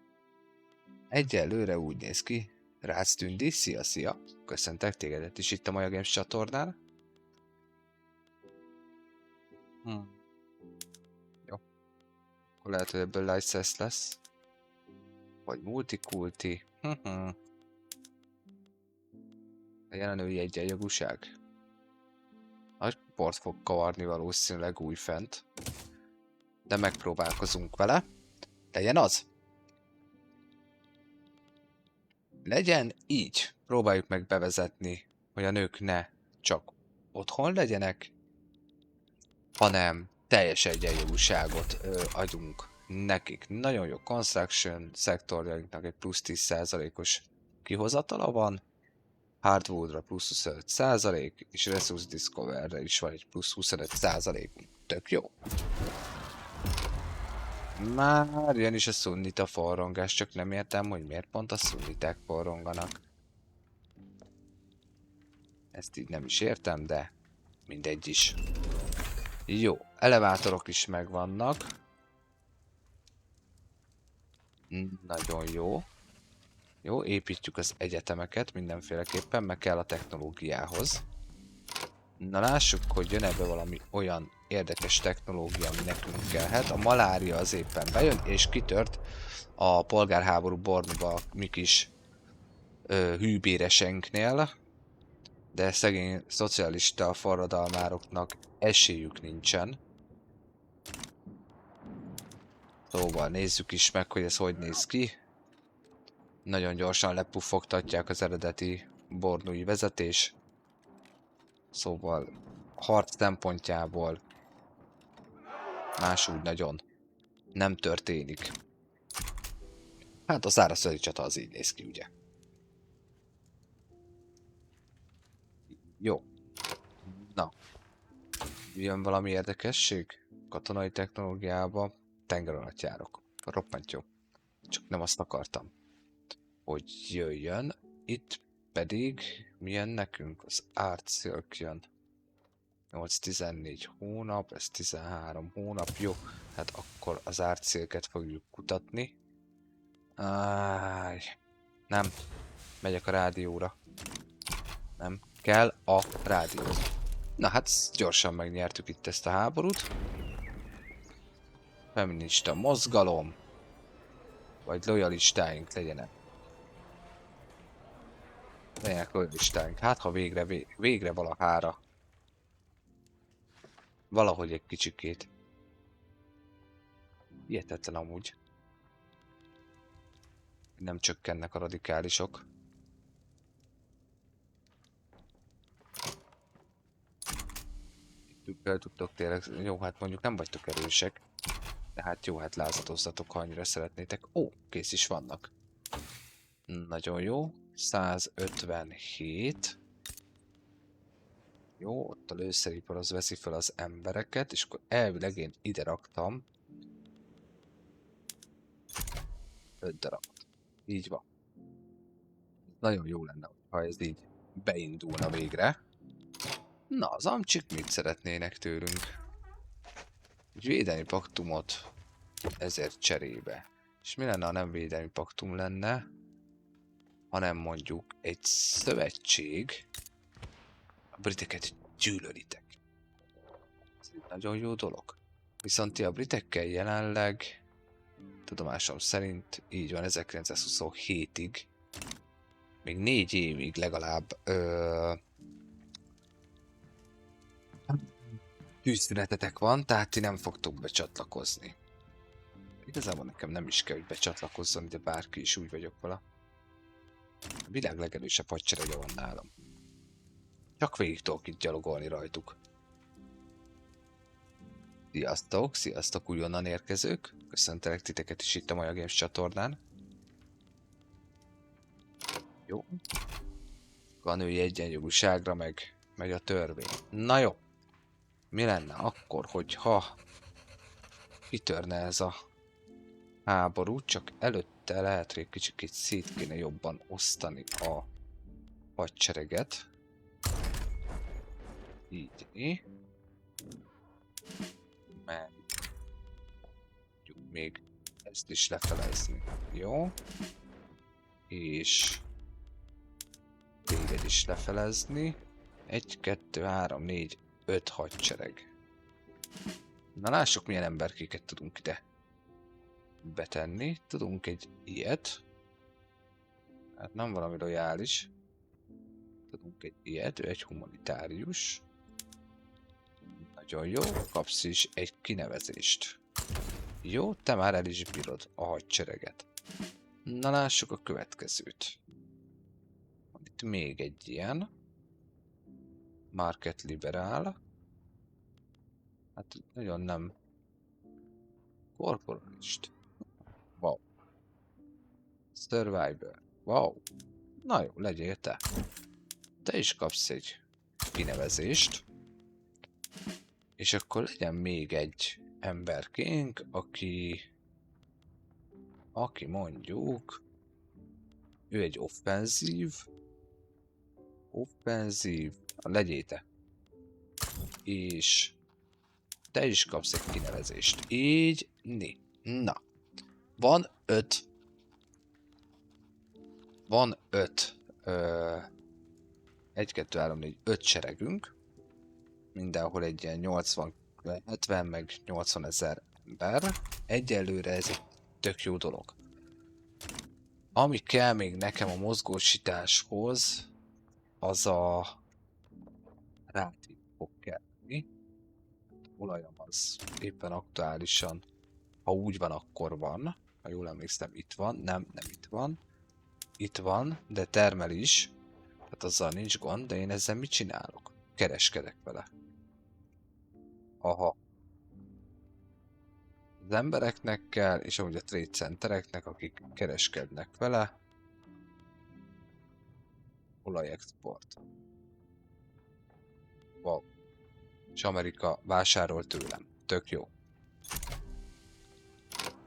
Egyelőre úgy néz ki. Rácz Tündi, szia! Köszöntek tégedet is itt a Maja Games csatornán. Jó. Akkor lehet, hogy ebből license lesz. Vagy multikulti. A jelenői egyenjogúság. Nagy port fog kavarni valószínűleg újfent. De megpróbálkozunk vele. Legyen az! Legyen így. Próbáljuk meg bevezetni, hogy a nők ne csak otthon legyenek, hanem teljes egyenjogúságot adjunk nekik. Nagyon jó construction szektorjainknak egy plusz 10%-os kihozatala van. Hardwoodra plusz 25%, és Resource Discoverre is van egy plusz 25%. Tök jó. Már jön is a szunnita forrongás, csak nem értem, hogy miért pont a szunniták forronganak. Ezt így nem is értem, de mindegy is. Jó, elevátorok is megvannak. Nagyon jó. Jó, építjük az egyetemeket mindenféleképpen, meg kell a technológiához. Na lássuk, hogy jön ebbe valami olyan érdekes technológia, ami nekünk kellhet. A malária az éppen bejön, és kitört a polgárháború Bornuba mi kis hűbéresenknél. De szegény szocialista forradalmároknak esélyük nincsen. Szóval nézzük is meg, hogy ez hogy néz ki. Nagyon gyorsan lepuffogtatják az eredeti bornui vezetés. Szóval harc szempontjából másúgy nagyon nem történik. Hát a szárazföldi csata az így néz ki, ugye? Jó. Na. Jön valami érdekesség? Katonai technológiába tengeralattjárok. Roppant jó. Csak nem azt akartam, hogy jöjjön. Itt pedig milyen nekünk? Az Art Silk jön. 8-14 hónap, ez 13 hónap, jó. Hát akkor az Art Silket fogjuk kutatni. Nem. Megyek a rádióra. Nem. Kell a rádió. Na hát gyorsan megnyertük itt ezt a háborút. Feminista mozgalom. Vagy lojalistáink legyenek. Legyenek lojalistáink. Hát ha végre valahára. Valahogy egy kicsikét. Hihetetlen amúgy. Nem csökkennek a radikálisok. Itt tudtok tényleg... Jó, hát mondjuk nem vagytok erősek. De hát jó, hát lázadozzatok, ha annyira szeretnétek. Ó, kész is vannak. Nagyon jó. 157. Jó, ott a lőszeripar az veszi fel az embereket, és akkor elvileg én ide raktam 5 darabot. Így van. Nagyon jó lenne, ha ez így beindulna végre. Na, az amcsik mit szeretnének tőlünk? Egy védelmi paktumot ezért cserébe. És mi lenne, ha nem védelmi paktum lenne, hanem mondjuk egy szövetség. A briteket gyűlölitek. Ez egy nagyon jó dolog. Viszont ti a britekkel jelenleg, tudomásom szerint, így van, 1927-ig, még 4 évig legalább tűzszünetetek van, tehát ti nem fogtok becsatlakozni. Igazából nekem nem is kell, hogy becsatlakozzon, de bárki is, úgy vagyok vele. A világ legerősebb hadserege van nálam. Csak végig tudok itt gyalogolni rajtuk. Sziasztok, sziasztok újonnan érkezők. Köszöntelek titeket is itt a Maja Games csatornán. Jó. A női egyenjogúságra meg a törvény. Na jó. Mi lenne akkor, hogyha kitörne ez a háború, csak előtte lehet, hogy kicsit szét kéne jobban osztani a hadsereget. Így. Meg még ezt is lefelezni. Jó. És téged is lefelezni. 1, 2, 3, 4, 5 hadsereg. Na lássuk, milyen emberkéket tudunk ide betenni. Tudunk egy ilyet. Hát nem valami lojális. Tudunk egy ilyet, ő egy humanitárius. Nagyon jó, kapsz is egy kinevezést. Jó, te már el is bírod a hadsereget. Na lássuk a következőt. Van itt még egy ilyen. Market liberál. Hát nagyon nem. Corporalist. Wow. Survivor. Wow. Na jó, legyél te. Te is kapsz egy kinevezést. És akkor legyen még egy emberkénk, aki mondjuk, ő egy offenzív, legyél te. És te is kapsz egy kinevezést. Így, na. Van 5. Van 5. 1, 2, 3, 4, 5 seregünk. Mindenhol egy ilyen 80, 70 meg 80 ezer ember. Egyelőre ez egy tök jó dolog. Ami kell még nekem a mozgósításhoz, az a rádió fog kelleni. Olajam az éppen aktuálisan, ha úgy van, akkor van. Ha jól emlékszem, itt van. Nem itt van. Itt van, de termel is. Tehát azzal nincs gond, de én ezzel mit csinálok? Kereskedek vele. Aha. Az embereknek kell, és amúgy a trade centereknek, akik kereskednek vele. Olajexport. Wow. És Amerika vásárol tőlem. Tök jó.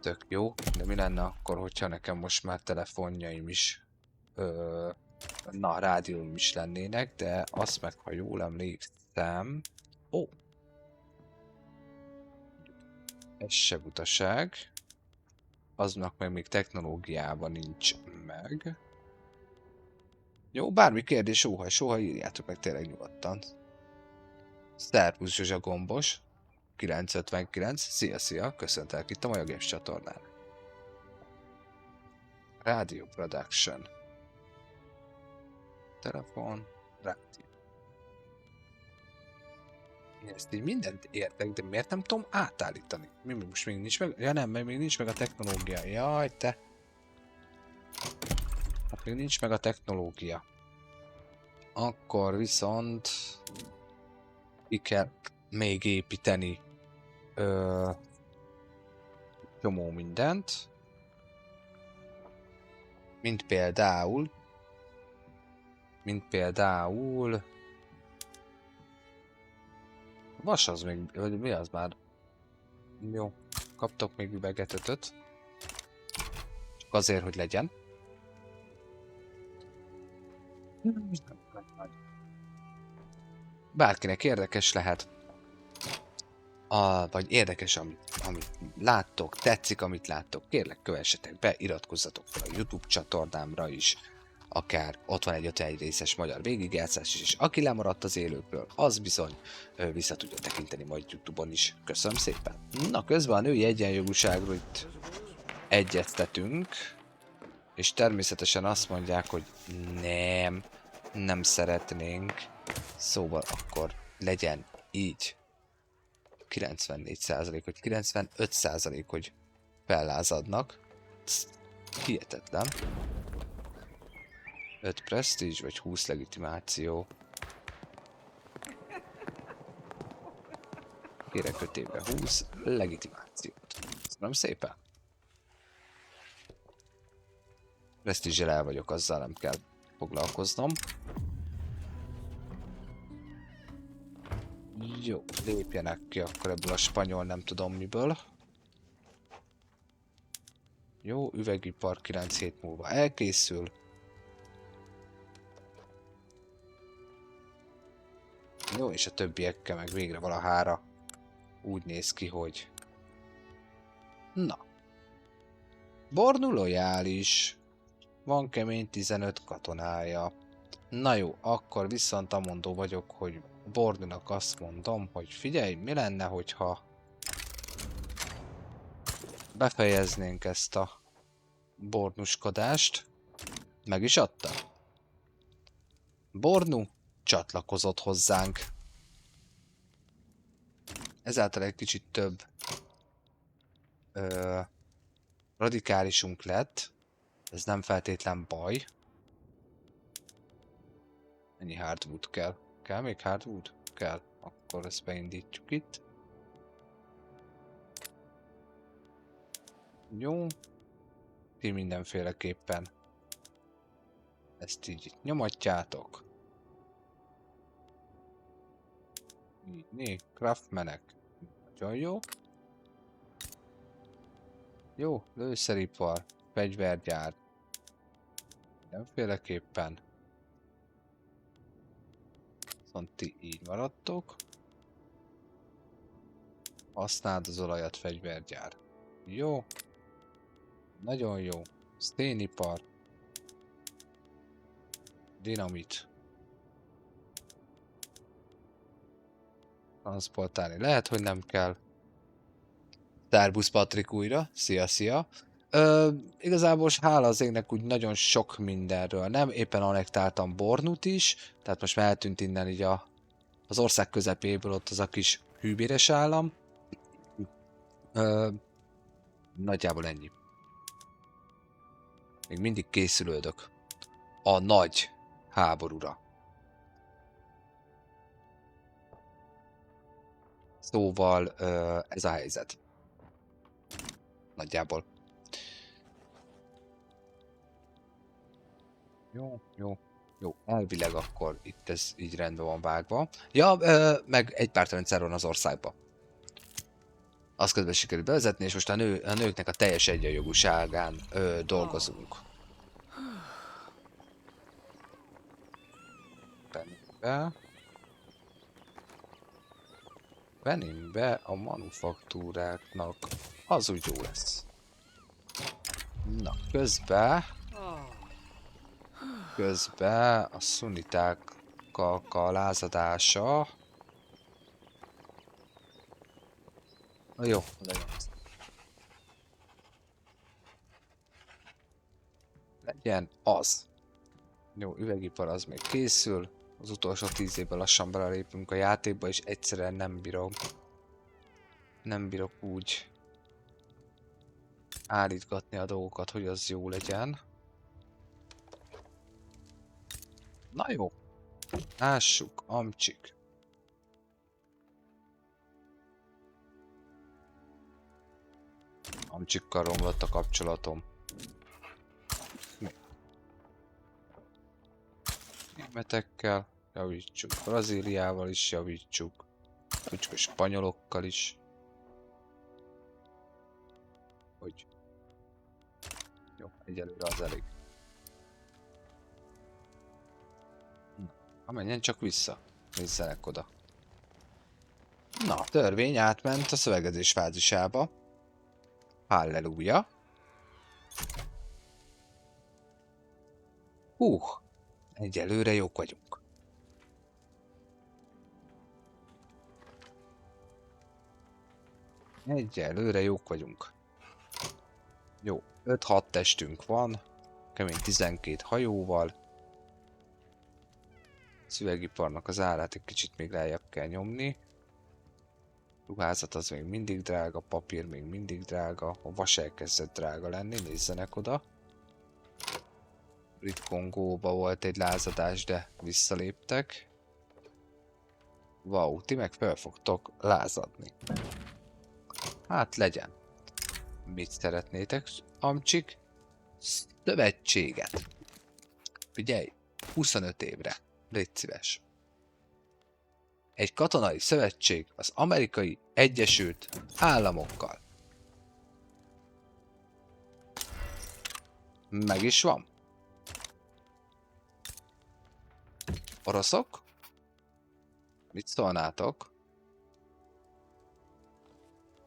Tök jó, de mi lenne akkor, hogyha nekem most már telefonjaim is, rádióim is lennének, de azt meg, ha jól emlékszem... Ó! Ez se butaság. Aznak meg még technológiában nincs meg. Jó, bármi kérdés, soha írjátok meg tényleg nyugodtan. Szervusz Zsuzsa Gombos, 959, szia, köszöntelek itt a Maja Games csatornán. Radio Production. Telefon, rádió. Én ezt így mindent értek, de miért nem tudom átállítani? Mi most még nincs meg? Ja nem, mert még nincs meg a technológia. Jaj, te! Hát még nincs meg a technológia. Akkor viszont... ki kell még építeni csomó mindent. Mint például... Vas az még, vagy mi az már? Jó, kaptok még üveget 5-öt. Csak azért, hogy legyen. Bárkinek érdekes lehet. Vagy érdekes, amit láttok, tetszik, amit láttok, kérlek kövessetek be, iratkozzatok fel a YouTube csatornámra is. Akár ott van egy 51 részes magyar végigjátszás is, és aki lemaradt az élőkről, az bizony vissza tudja tekinteni majd YouTube-on is. Köszönöm szépen! Na, közben a női egyenjogúságról itt egyeztetünk, és természetesen azt mondják, hogy nem szeretnénk, szóval akkor legyen így 94% vagy 95%, hogy fellázadnak. Hihetetlen. 5 presztízs vagy 20 legitimáció. Kérek 5 évre 20 legitimációt. Köszönöm szépen. Presztízsel el vagyok, azzal nem kell foglalkoznom. Jó, lépjenek ki akkor ebből a spanyol nem tudom miből. Jó, üvegipar 9 hét múlva elkészül. Jó, és a többiekkel meg végre valahára úgy néz ki, hogy... Na. Bornu lojális. Van kemény 15 katonája. Na jó, akkor viszont amondó vagyok, hogy Bornunak azt mondom, hogy figyelj, mi lenne, hogyha befejeznénk ezt a bornuskodást. Meg is adta. Bornu csatlakozott hozzánk. Ezáltal egy kicsit több radikálisunk lett. Ez nem feltétlen baj. Ennyi hardwood kell. Kell még hardwood? Kell. Akkor ezt beindítjuk itt. Jó. Ti mindenféleképpen ezt így nyomatjátok. Így, craftmanek. Nagyon jó. Jó, lőszeripar, fegyvergyár. Mindenféleképpen. Viszont ti így maradtok. Használd az olajat, fegyvergyár. Jó. Nagyon jó. Szénipar. Dinamit. Transportálni lehet, hogy nem kell. Szerbusz Patrik újra. Szia, szia. Igazából hála az égnek úgy nagyon sok mindenről. Nem éppen annektáltam Bornut is, tehát most már eltűnt innen így az ország közepéből ott az a kis hűbéres állam. Nagyjából ennyi. Még mindig készülődök a nagy háborúra. Szóval ez a helyzet. Nagyjából. Jó, jó, jó. Elvileg akkor itt ez így rendben van vágva. Ja, meg egy pártrendszer van az országban. Azt közben sikerült bevezetni, és most a nőknek a teljes egyenjogúságán dolgozunk. Venni be a manufaktúráknak, az úgy jó lesz. Na, közben a szunitákkal a lázadása. Na jó, legyen az. Jó, üvegipar az még készül. Az utolsó 10 évben lassan belelépünk a játékba, és egyszerűen nem bírok úgy állítgatni a dolgokat, hogy az jó legyen. Na jó, lássuk, amcsik. Amcsikkal romlott a kapcsolatom. Németekkel javítsuk, Brazíliával is javítsuk, a spanyolokkal is. Hogy jó, egyelőre az elég. Menjen csak vissza, nézzenek oda. Na, a törvény átment a szövegezés fázisába. Halleluja. Egyelőre jók vagyunk. Egyelőre jók vagyunk. Jó, 5-6 testünk van. Kemény 12 hajóval. Szüvegiparnak az árát egy kicsit még lejjebb kell nyomni. Ruházat az még mindig drága, papír még mindig drága, a vas elkezdett drága lenni, nézzenek oda. Brit Kongóba volt egy lázadás, de visszaléptek. Wow, ti meg fel fogtok lázadni. Hát legyen. Mit szeretnétek, amcsik? Szövetséget. Figyelj, 25 évre. Légy szíves. Egy katonai szövetség az Amerikai Egyesült Államokkal. Meg is van. Oroszok? Mit szólnátok?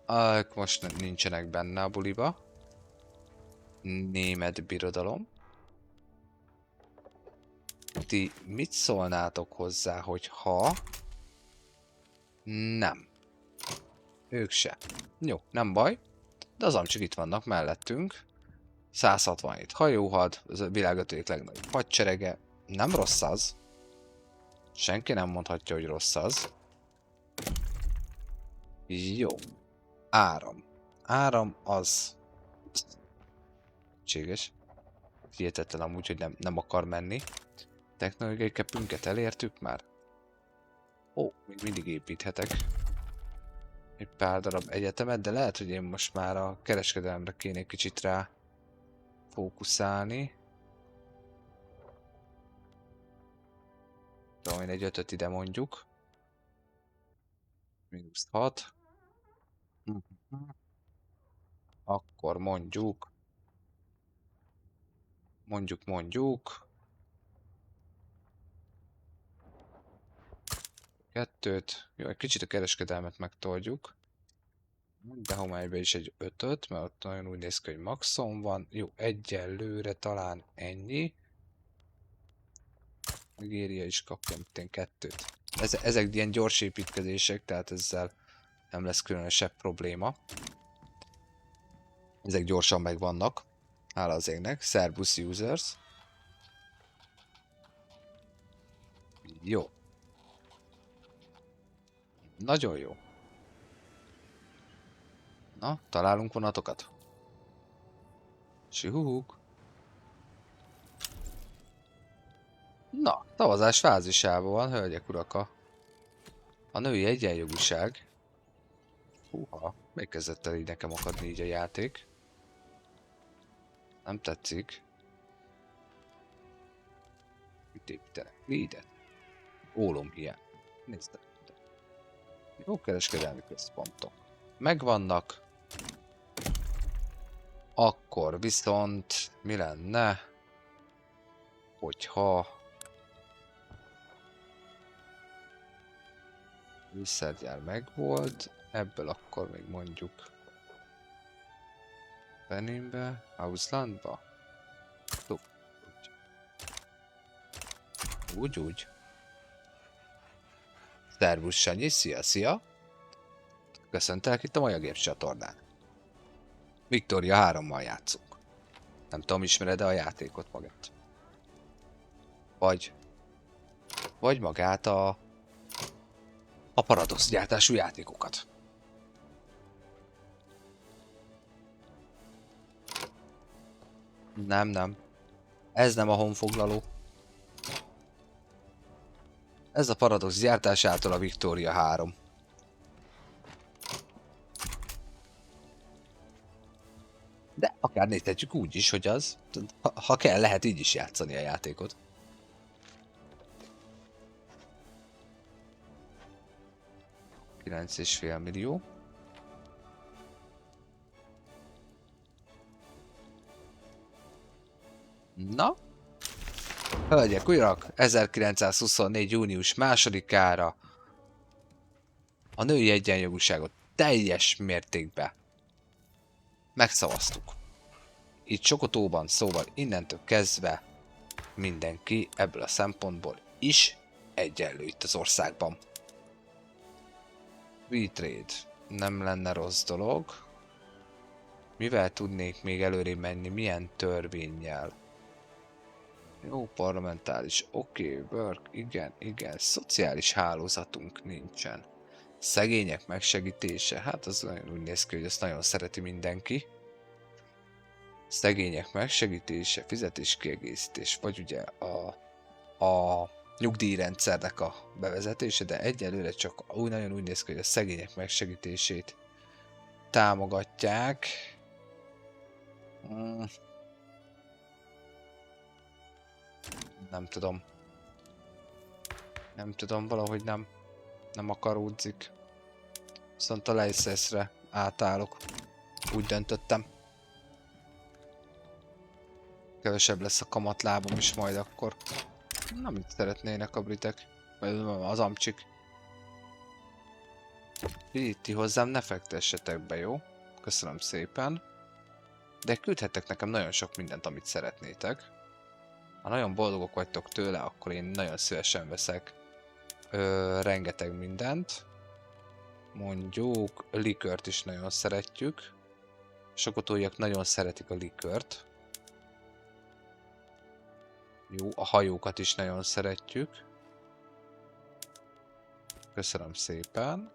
Ők most nincsenek benne a buliba. Német birodalom. Ti mit szólnátok hozzá, hogy ha... Nem. Ők se. Jó, nem baj. De az amcsik itt vannak mellettünk. 167 hajóhad, az a világ 5. legnagyobb hadserege. Nem rossz az. Senki nem mondhatja, hogy rossz az. Jó. Áram. Áram az... Egységes. Hihetetlen amúgy, hogy nem akar menni. Technológiai kepünket elértük már? Ó, még mindig építhetek. Egy pár darab egyetemet, de lehet, hogy én most már a kereskedelemre kéne kicsit rá fókuszálni. Tudom én, egy 5-öt ide mondjuk. -6. Akkor mondjuk 2-t. Jó, egy kicsit a kereskedelmet megtoljuk. De homályba is egy 5-öt, mert ott nagyon úgy néz ki, hogy maxon van. Jó, egyelőre talán ennyi. Nigéria is kapja, mint én 2-t. Ezek ilyen gyors építkezések, tehát ezzel nem lesz különösebb probléma. Ezek gyorsan megvannak. Hála az égnek. Servus users. Jó. Nagyon jó. Na, találunk vonatokat. Sihuk. Na, szavazás fázisában van, hölgyek, urak. A női egyenjogúság. Húha, még kezdett el így nekem akadni így a játék. Nem tetszik. Mit építenek? Lédet. Ólomhiány. Nézd el. Jó kereskedelmi központok. Megvannak. Akkor viszont mi lenne, hogyha visszergyár megvolt, ebből akkor még mondjuk Beninbe, Auslandba. Úgy. Szervusz Sanyi, szia! Köszöntelek itt a Maja Games csatornán. Victoria 3-mal játszunk. Nem tudom, ismered-e a játékot magát? Vagy magát a Paradox gyártású játékokat. Nem. Ez nem a honfoglaló. Ez a Paradox gyártásától a Victoria 3. De akár nézhetjük úgy is, hogy az, ha kell, lehet így is játszani a játékot. $9,5 millió. Na? Hölgyek, urak, 1924. június 2-ára a női egyenjogúságot teljes mértékben megszavaztuk. Itt Sokotóban, szóval innentől kezdve mindenki ebből a szempontból is egyenlő itt az országban. Free trade nem lenne rossz dolog. Mivel tudnék még előrébb menni, milyen törvénnyel? Jó, parlamentáris, oké, work, igen, szociális hálózatunk nincsen. Szegények megsegítése, hát az nagyon úgy néz ki, hogy ezt nagyon szereti mindenki. Szegények megsegítése, fizetéskiegészítés, vagy ugye a nyugdíjrendszernek a bevezetése, de egyelőre csak nagyon úgy néz ki, hogy a szegények megsegítését támogatják. Nem tudom, valahogy nem akaródzik. Viszont a license-re átállok. Úgy döntöttem. Kevesebb lesz a kamatlábom is majd akkor. Na, mit szeretnének a britek? Vagy az amcsik. Ti hozzám ne fektessetek be, jó? Köszönöm szépen. De küldhettek nekem nagyon sok mindent, amit szeretnétek. Ha nagyon boldogok vagytok tőle, akkor én nagyon szívesen veszek rengeteg mindent. Mondjuk likört is nagyon szeretjük. Sokotóiak nagyon szeretik a likört. Jó, a hajókat is nagyon szeretjük. Köszönöm szépen.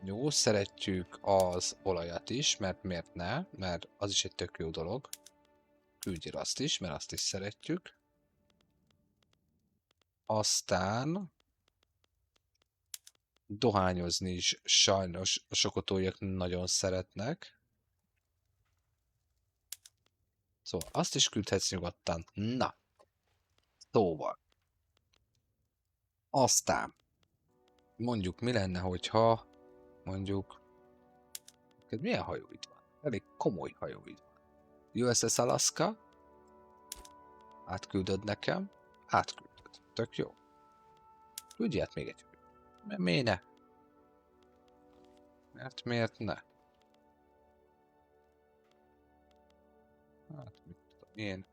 Jó, szeretjük az olajat is, mert miért ne? Mert az is egy tök jó dolog. Küldjél azt is, mert azt is szeretjük. Aztán dohányozni is sajnos a sokotóiak nagyon szeretnek. Szóval azt is küldhetsz nyugodtan. Na. Szóval. Aztán. Mondjuk mi lenne, hogyha mondjuk... Milyen hajóid van? Elég komoly hajóid van. USS Alaska? Átküldöd nekem? Átküldöd. Tök jó. Küldj ilyet még egy. Miért ne? Miért ne? Hát, mit tudom én.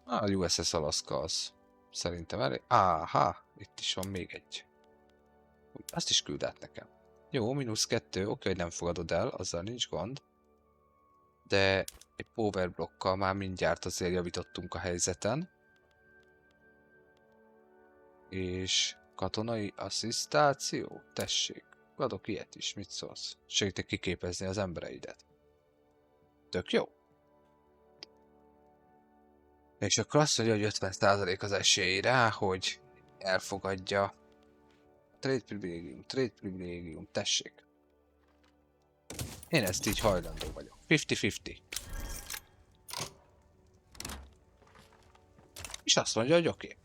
A USS Alaska az. Szerintem elég. Áhá, itt is van még egy. Azt is küld át nekem. Jó, -2, oké, hogy nem fogadod el, azzal nincs gond. De egy power blokkkal már mindjárt azért javítottunk a helyzeten. És katonai asszisztáció? Tessék, adok ilyet is, mit szólsz? Segítek kiképezni az embereidet. Tök jó. És akkor azt mondja, hogy 50% az esély rá, hogy elfogadja. Trade privilégium, tessék. Én ezt így hajlandó vagyok. 50-50. És azt mondja, hogy oké.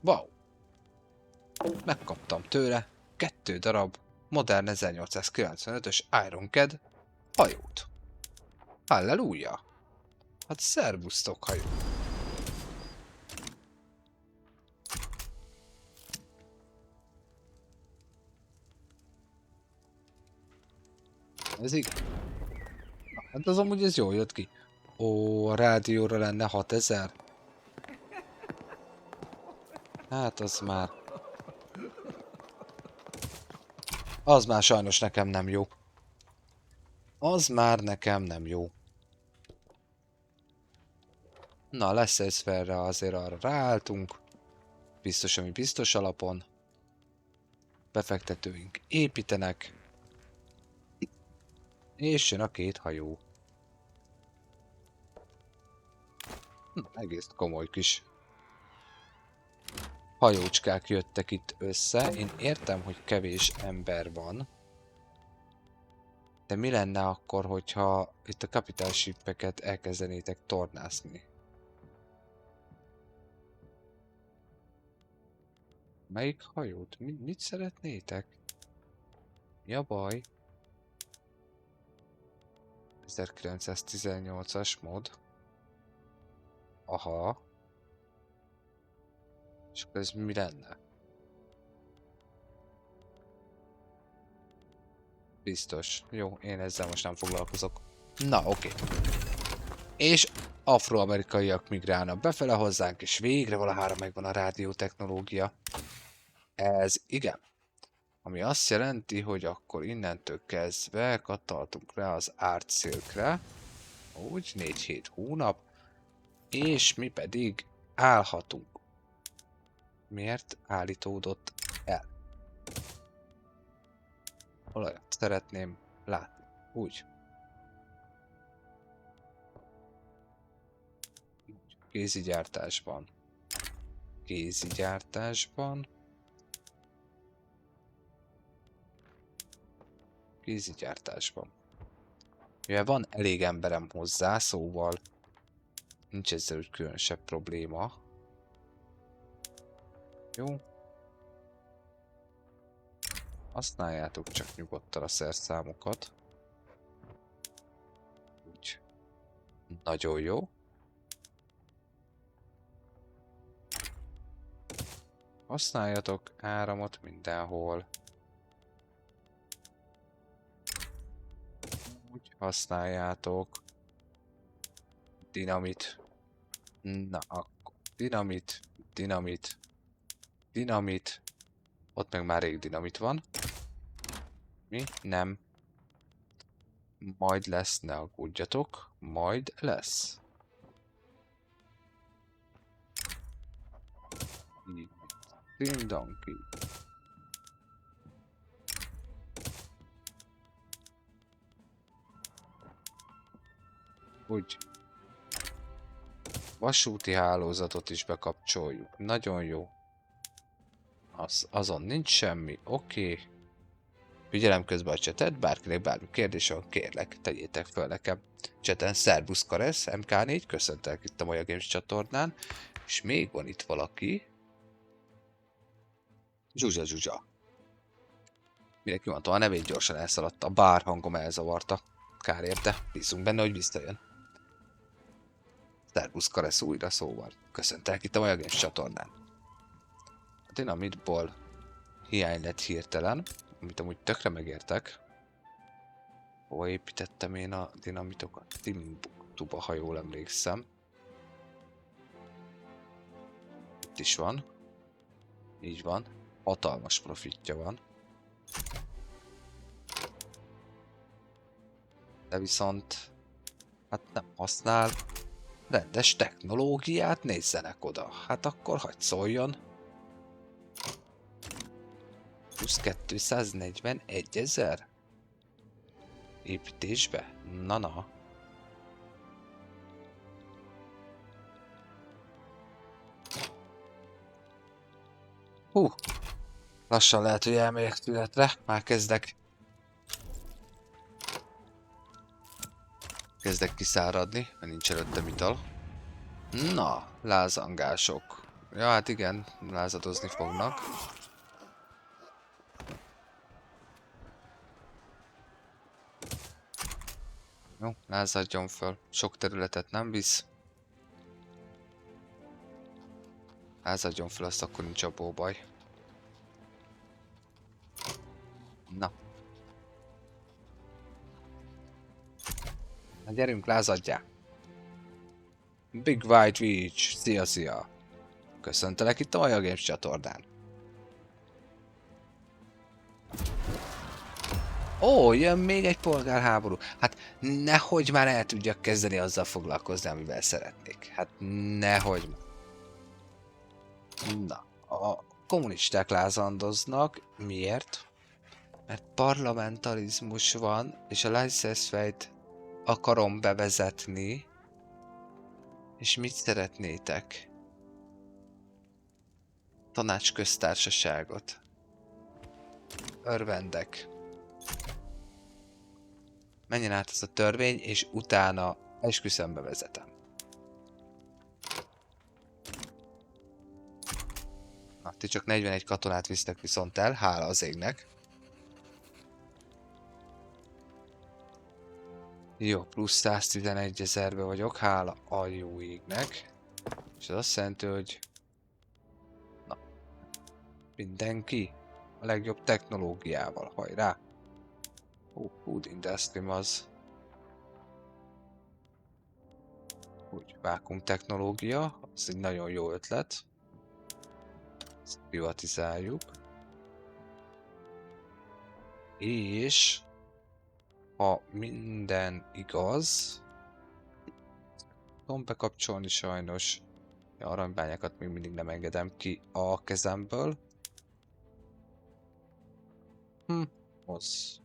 Wow. Megkaptam tőle 2 darab modern 1895-ös Ironclad hajót. Halleluja! Hát szervusztok hajó. Ez igen. Na, hát az amúgy ez jól jött ki. Ó, a rádióra lenne 6000. Hát az már... Az már sajnos nekem nem jó. Az már nekem nem jó. Na, lesz egy szferre, azért arra ráálltunk. Biztos, ami biztos alapon. Befektetőink építenek. És jön a 2 hajó. Egész komoly kis hajócskák jöttek itt össze. Én értem, hogy kevés ember van. De mi lenne akkor, hogyha itt a capital shipeket elkezdenétek tornászni? Melyik hajót? Mit szeretnétek? Mi a baj? 1918-as mod. Aha. És akkor ez mi lenne? Biztos. Jó, én ezzel most nem foglalkozok. Na, oké. És afroamerikaiak migrálnak befele hozzánk, és végre valahára megvan a rádiótechnológia. Ez igen. Ami azt jelenti, hogy akkor innentől kezdve kattaltunk rá az ártszélkre. Úgy, 4-7 hónap. És mi pedig állhatunk. Miért állítódott el? Olajat szeretném látni. Úgy. Kézigyártásban. Kézigyártásban. Kézigyártásban. Mivel van elég emberem hozzá, szóval nincs ezzel úgy különösebb probléma. Jó. Használjátok csak nyugodtan a szerszámokat. Úgy. Nagyon jó. Használjatok áramot mindenhol. Úgy használjátok. Dinamit. Na akkor. Dinamit. Dinamit. Dinamit. Ott meg már rég dinamit van. Mi? Nem. Majd lesz, ne aggódjatok. Majd lesz. Ding donkey. Úgy. Vasúti hálózatot is bekapcsoljuk. Nagyon jó. Azon nincs semmi. Oké. Figyelem közben a csetet, bárkinek bármi kérdés van, kérlek, tegyétek fel nekem. Cseten Szerbusz Karesz, MK4, köszöntelek itt a Maja Games csatornán. És még van itt valaki. Zsuzsa. Mire kimondtam a nevét, gyorsan elszaladta. Bár hangom elzavarta. Kár érte. Bízunk benne, hogy visszajön. Szerbusz Karesz újra, szóval. Köszöntelek itt a Maja Games csatornán. A dinamitból hiány lett hirtelen, amit amúgy tökre megértek. Hova építettem én a dinamitokat? Timbuktuba, ha jól emlékszem. Itt is van. Így van. Hatalmas profitja van. De viszont hát nem használ rendes technológiát, nézzenek oda. Hát akkor hadd szóljon. Plusz 241 000 építésbe? Na. Lassan lehet, hogy elmegyek tületre. Már kezdek kiszáradni, mert nincs előttem ital. Na, lázangások. Ja, hát igen, lázadozni fognak. Jó, lázadjon föl. Sok területet nem visz. Lázadjon föl, azt akkor nincs abból baj. Na. Na gyerünk, lázadjál! Big White Witch! Szia! Köszöntelek itt a Maja Games csatornán. Ó, jön még egy polgárháború. Hát nehogy már el tudjak kezdeni azzal foglalkozni, amivel szeretnék. Hát nehogy már. Na, a kommunisták lázandoznak. Miért? Mert parlamentarizmus van, és a Laissez-faire-t akarom bevezetni. És mit szeretnétek? Tanácsköztársaságot. Örvendek. Menjen át ez a törvény, és utána esküszöm bevezetem. Na, ti csak 41 katonát visztek viszont el, hála az égnek. Jó, plusz 111 000-be vagyok, hála a jó égnek. És ez azt jelenti, hogy... Na, mindenki a legjobb technológiával, hajrá! Food Industry az... Úgy, vákum technológia, az egy nagyon jó ötlet. Ezt privatizáljuk. És... ha minden igaz... tudom bekapcsolni sajnos. A aranybányákat még mindig nem engedem ki a kezemből. Az...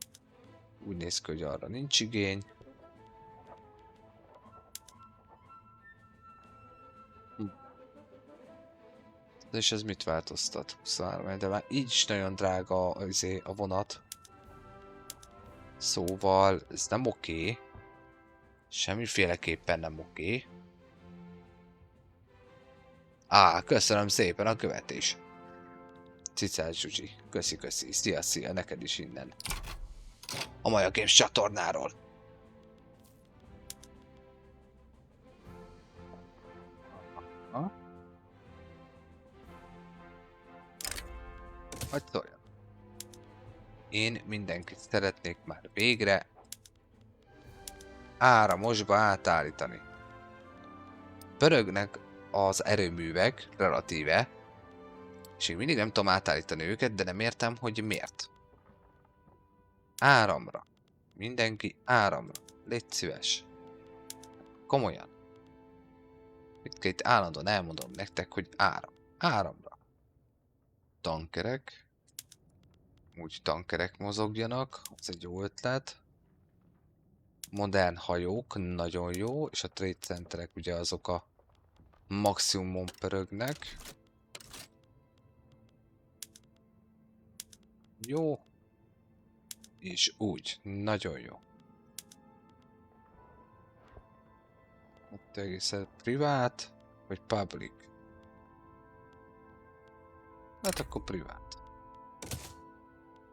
úgy néz ki, hogy arra nincs igény. És ez mit változtat? 23, de már így is nagyon drága a vonat. Szóval ez nem oké. Semmiféleképpen nem oké. Köszönöm szépen a követés. Cicás Zsuzsi, köszi. Szia, neked is innen. A Maja Games csatornáról. Hogy szóljon. Én mindenkit szeretnék már végre áramosba átállítani. Pörögnek az erőművek relatíve, és én mindig nem tudom átállítani őket, de nem értem, hogy miért. Áramra. Mindenki áramra. Légy szíves. Komolyan. Itt állandóan elmondom nektek, hogy áramra. Tankerek. Úgy tankerek mozogjanak, az egy jó ötlet. Modern hajók, nagyon jó, és a trade centerek ugye azok a maximumon pörögnek. Jó. És úgy. Nagyon jó. Ott egészen privát, vagy public? Hát akkor privát.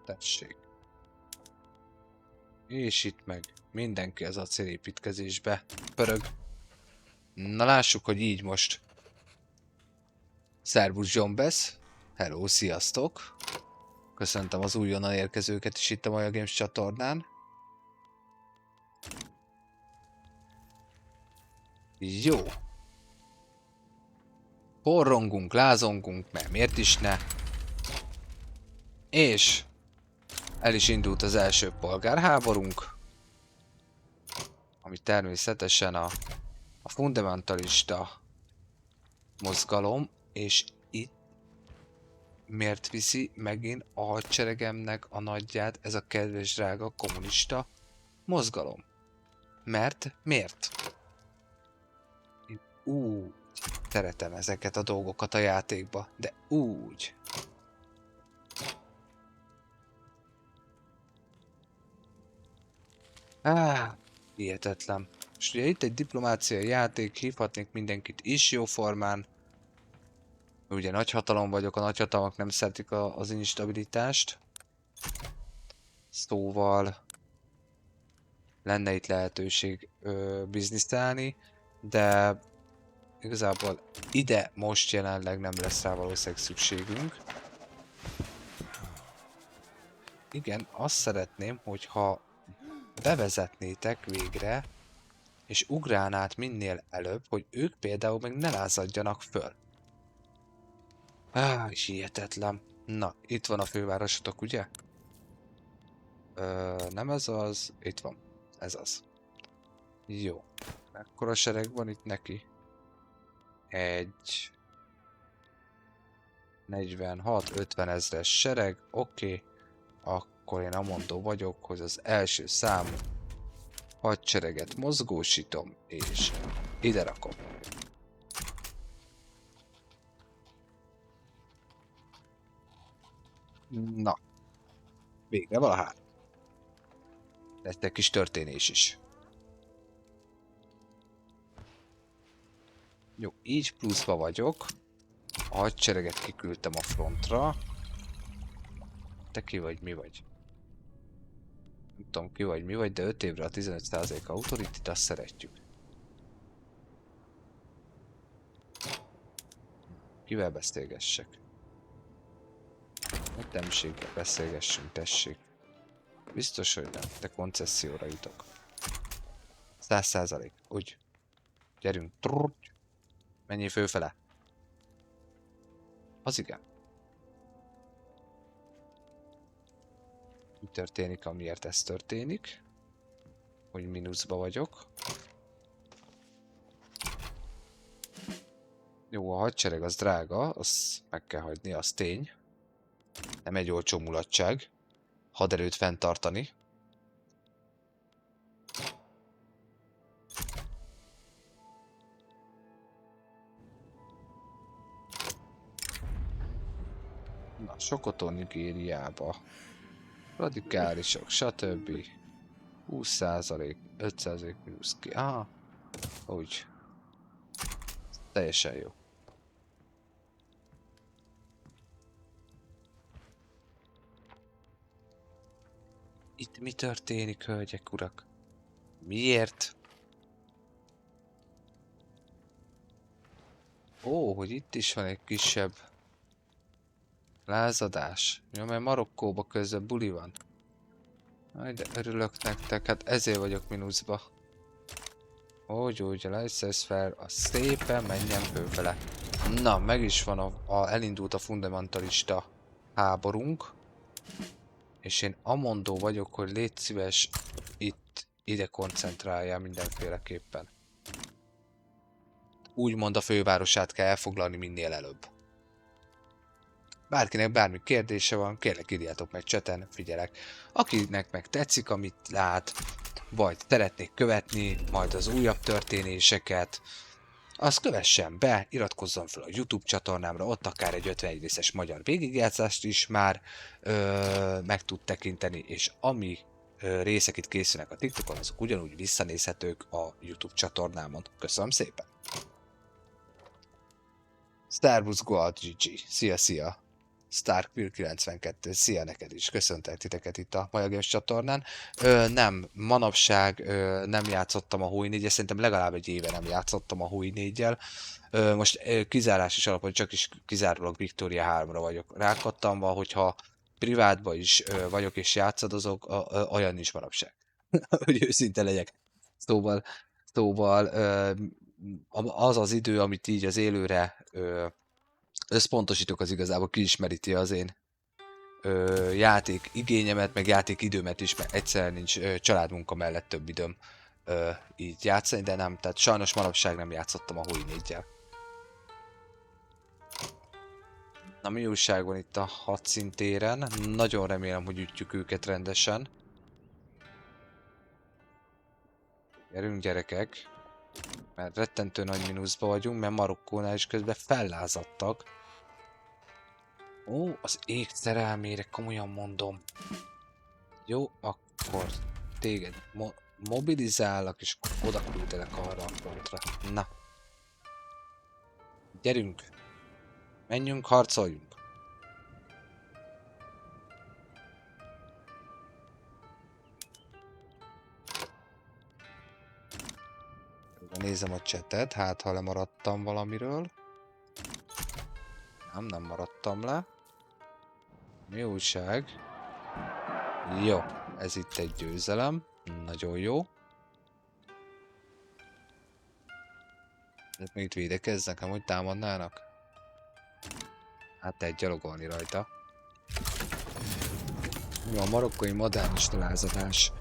Tessék. És itt meg mindenki az acélépítkezésbe pörög. Na lássuk, hogy így most. Szervusz Zsombesz. Hello, sziasztok. Köszöntöm az újonnan érkezőket is itt a Maja Games csatornán. Jó. Forrongunk, lázongunk, mert miért is ne. És el is indult az első polgárháborunk, ami természetesen a fundamentalista mozgalom, és itt miért viszi megint a hadseregemnek a nagyját ez a kedves drága kommunista mozgalom? Miért? Én úgy szeretem ezeket a dolgokat a játékba, de úgy. Hihetetlen. És ugye itt egy diplomáciai játék, hívhatnék mindenkit is jóformán. Ugye nagyhatalom vagyok, a nagyhatalmak nem szeretik az instabilitást. Szóval lenne itt lehetőség biznisztelni, de igazából ide most jelenleg nem lesz rá valószínűleg szükségünk. Igen, azt szeretném, hogyha bevezetnétek végre, és ugrálnát minél előbb, hogy ők például meg ne lázadjanak föl. Hihetetlen. Na, itt van a fővárosotok, ugye? Nem ez az. Itt van. Ez az. Jó. Mekkora sereg van itt neki? 46-50 ezres sereg. Oké. Akkor én amondó vagyok, hogy az első számú hadsereget mozgósítom, és ide rakom. Na. Végre valahára. Lett egy kis történés is. Jó, így pluszba vagyok. A hadsereget kiküldtem a frontra. Te ki vagy, mi vagy? Nem tudom ki vagy, mi vagy, de 5 évre a 15% autoritit, azt szeretjük. Kivel beszélgessek? Értelmiséggel beszélgessünk, tessék. Biztos, hogy nem. Te koncesszióra jutok. 100%. Úgy. Gyerünk. Menjél főfele. Az igen. Mi történik, amiért ez történik? Hogy mínuszba vagyok. Jó, a hadsereg az drága, azt meg kell hagyni, az tény. Nem egy olcsó mulatság. Haderőt fenntartani. Na, Sokotó Nigériába. Radikálisok, stb. 20%, 5% mínusz ki. Úgy. Teljesen jó. Itt mi történik, hölgyek, urak? Miért? Hogy itt is van egy kisebb lázadás. Ja, mert Marokkóba közben buli van. De örülök nektek, hát ezért vagyok mínuszba. Úgy, a license fair, az szépen menjen főfele. Na, meg is van elindult a fundamentalista háborunk. És én amondó vagyok, hogy légy szíves, ide koncentráljál mindenféleképpen. Úgymond a fővárosát kell elfoglalni minél előbb. Bárkinek bármi kérdése van, kérlek írjátok meg chaten, figyelek. Akinek meg tetszik, amit lát, vagy szeretnék követni majd az újabb történéseket, az kövessen be, iratkozzon fel a YouTube csatornámra, ott akár egy 51 részes magyar végigjátszást is már meg tud tekinteni, és ami részek itt készülnek a TikTokon, azok ugyanúgy visszanézhetők a YouTube csatornámon. Köszönöm szépen! Starbucks Gold GG. Szia! Starkville 92, szia neked is, köszöntek titeket itt a Maja Games csatornán. Nem, manapság nem játszottam a Húj 4-jel, szerintem legalább egy éve nem játszottam a Húj 4-jel. Most kizárásos alapon csak is kizárólag Victoria 3-ra vagyok rákattamva, hogyha privátba is vagyok és játszadozok, olyan nincs manapság. Hogy őszinte legyek. Szóval az az idő, amit így az élőre összpontosítok, az igazából kiismeríti az én játék igényemet, meg játék időmet is, mert egyszerűen nincs családmunka mellett több időm így játszani, de nem, tehát sajnos manapság nem játszottam a Húj 4-jel. Na, mi újság van itt a hadszintéren? Nagyon remélem, hogy ütjük őket rendesen. Gyerünk, gyerekek! Mert rettentő nagy mínuszba vagyunk, mert Marokkónál is közben fellázadtak. Ó, az ég szerelmére, komolyan mondom. Jó, akkor téged mobilizálok, és oda küldelek arra a frontra. Na. Gyerünk. Menjünk, harcoljunk. Nézem a chatet, hát ha lemaradtam valamiről. Nem maradtam le. Mi újság? Jó, ez itt egy győzelem. Nagyon jó. Még itt védekeznek, amúgy támadnának? Hát egy gyalogolni rajta. Jó, a marokkói modernista lázadás.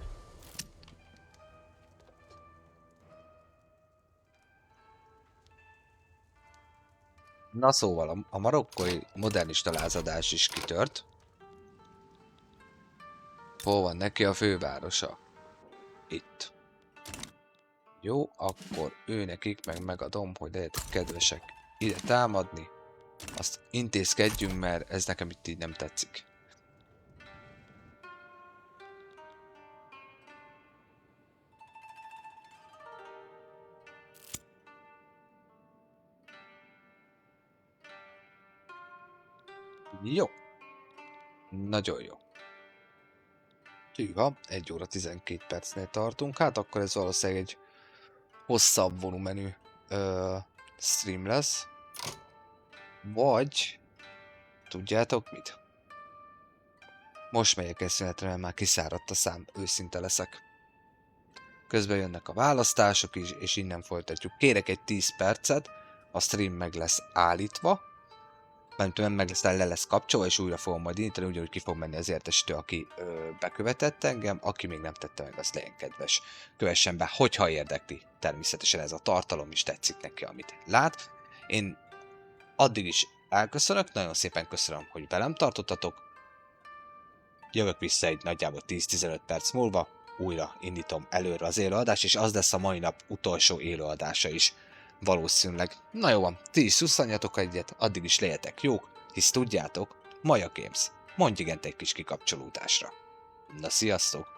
Na szóval, a marokkói modernista lázadás is kitört. Hol van neki a fővárosa? Itt. Jó, akkor ő nekik meg megadom, hogy legyetek kedvesek ide támadni. Azt intézkedjünk, mert ez nekem itt így nem tetszik. Jó. Nagyon jó. Hűha, 1 óra 12 percnél tartunk, hát akkor ez valószínűleg egy hosszabb volumenű stream lesz. Vagy, tudjátok mit? Most megyek egy szünetre, mert már kiszáradt a szám, őszinte leszek. Közben jönnek a választások is, és innen folytatjuk. Kérek egy 10 percet, a stream meg lesz állítva, nem meg lesz, le lesz kapcsolva, és újra fogom majd indítani, ugyanúgy ki fog menni az értesítő, aki bekövetett engem, aki még nem tette meg, azt legyen kedves, kövessen be, hogyha érdekli. Természetesen ez a tartalom is tetszik neki, amit lát. Én addig is elköszönök, nagyon szépen köszönöm, hogy velem tartottatok. Jövök vissza egy nagyjából 10-15 perc múlva, újra indítom előre az élőadást, és az lesz a mai nap utolsó élőadása is. Valószínűleg. Na jó van, ti is szusszanjatok egyet, addig is legyetek jók, hisz tudjátok, Maja Games. Mondj igent egy kis kikapcsolódásra. Na sziasztok!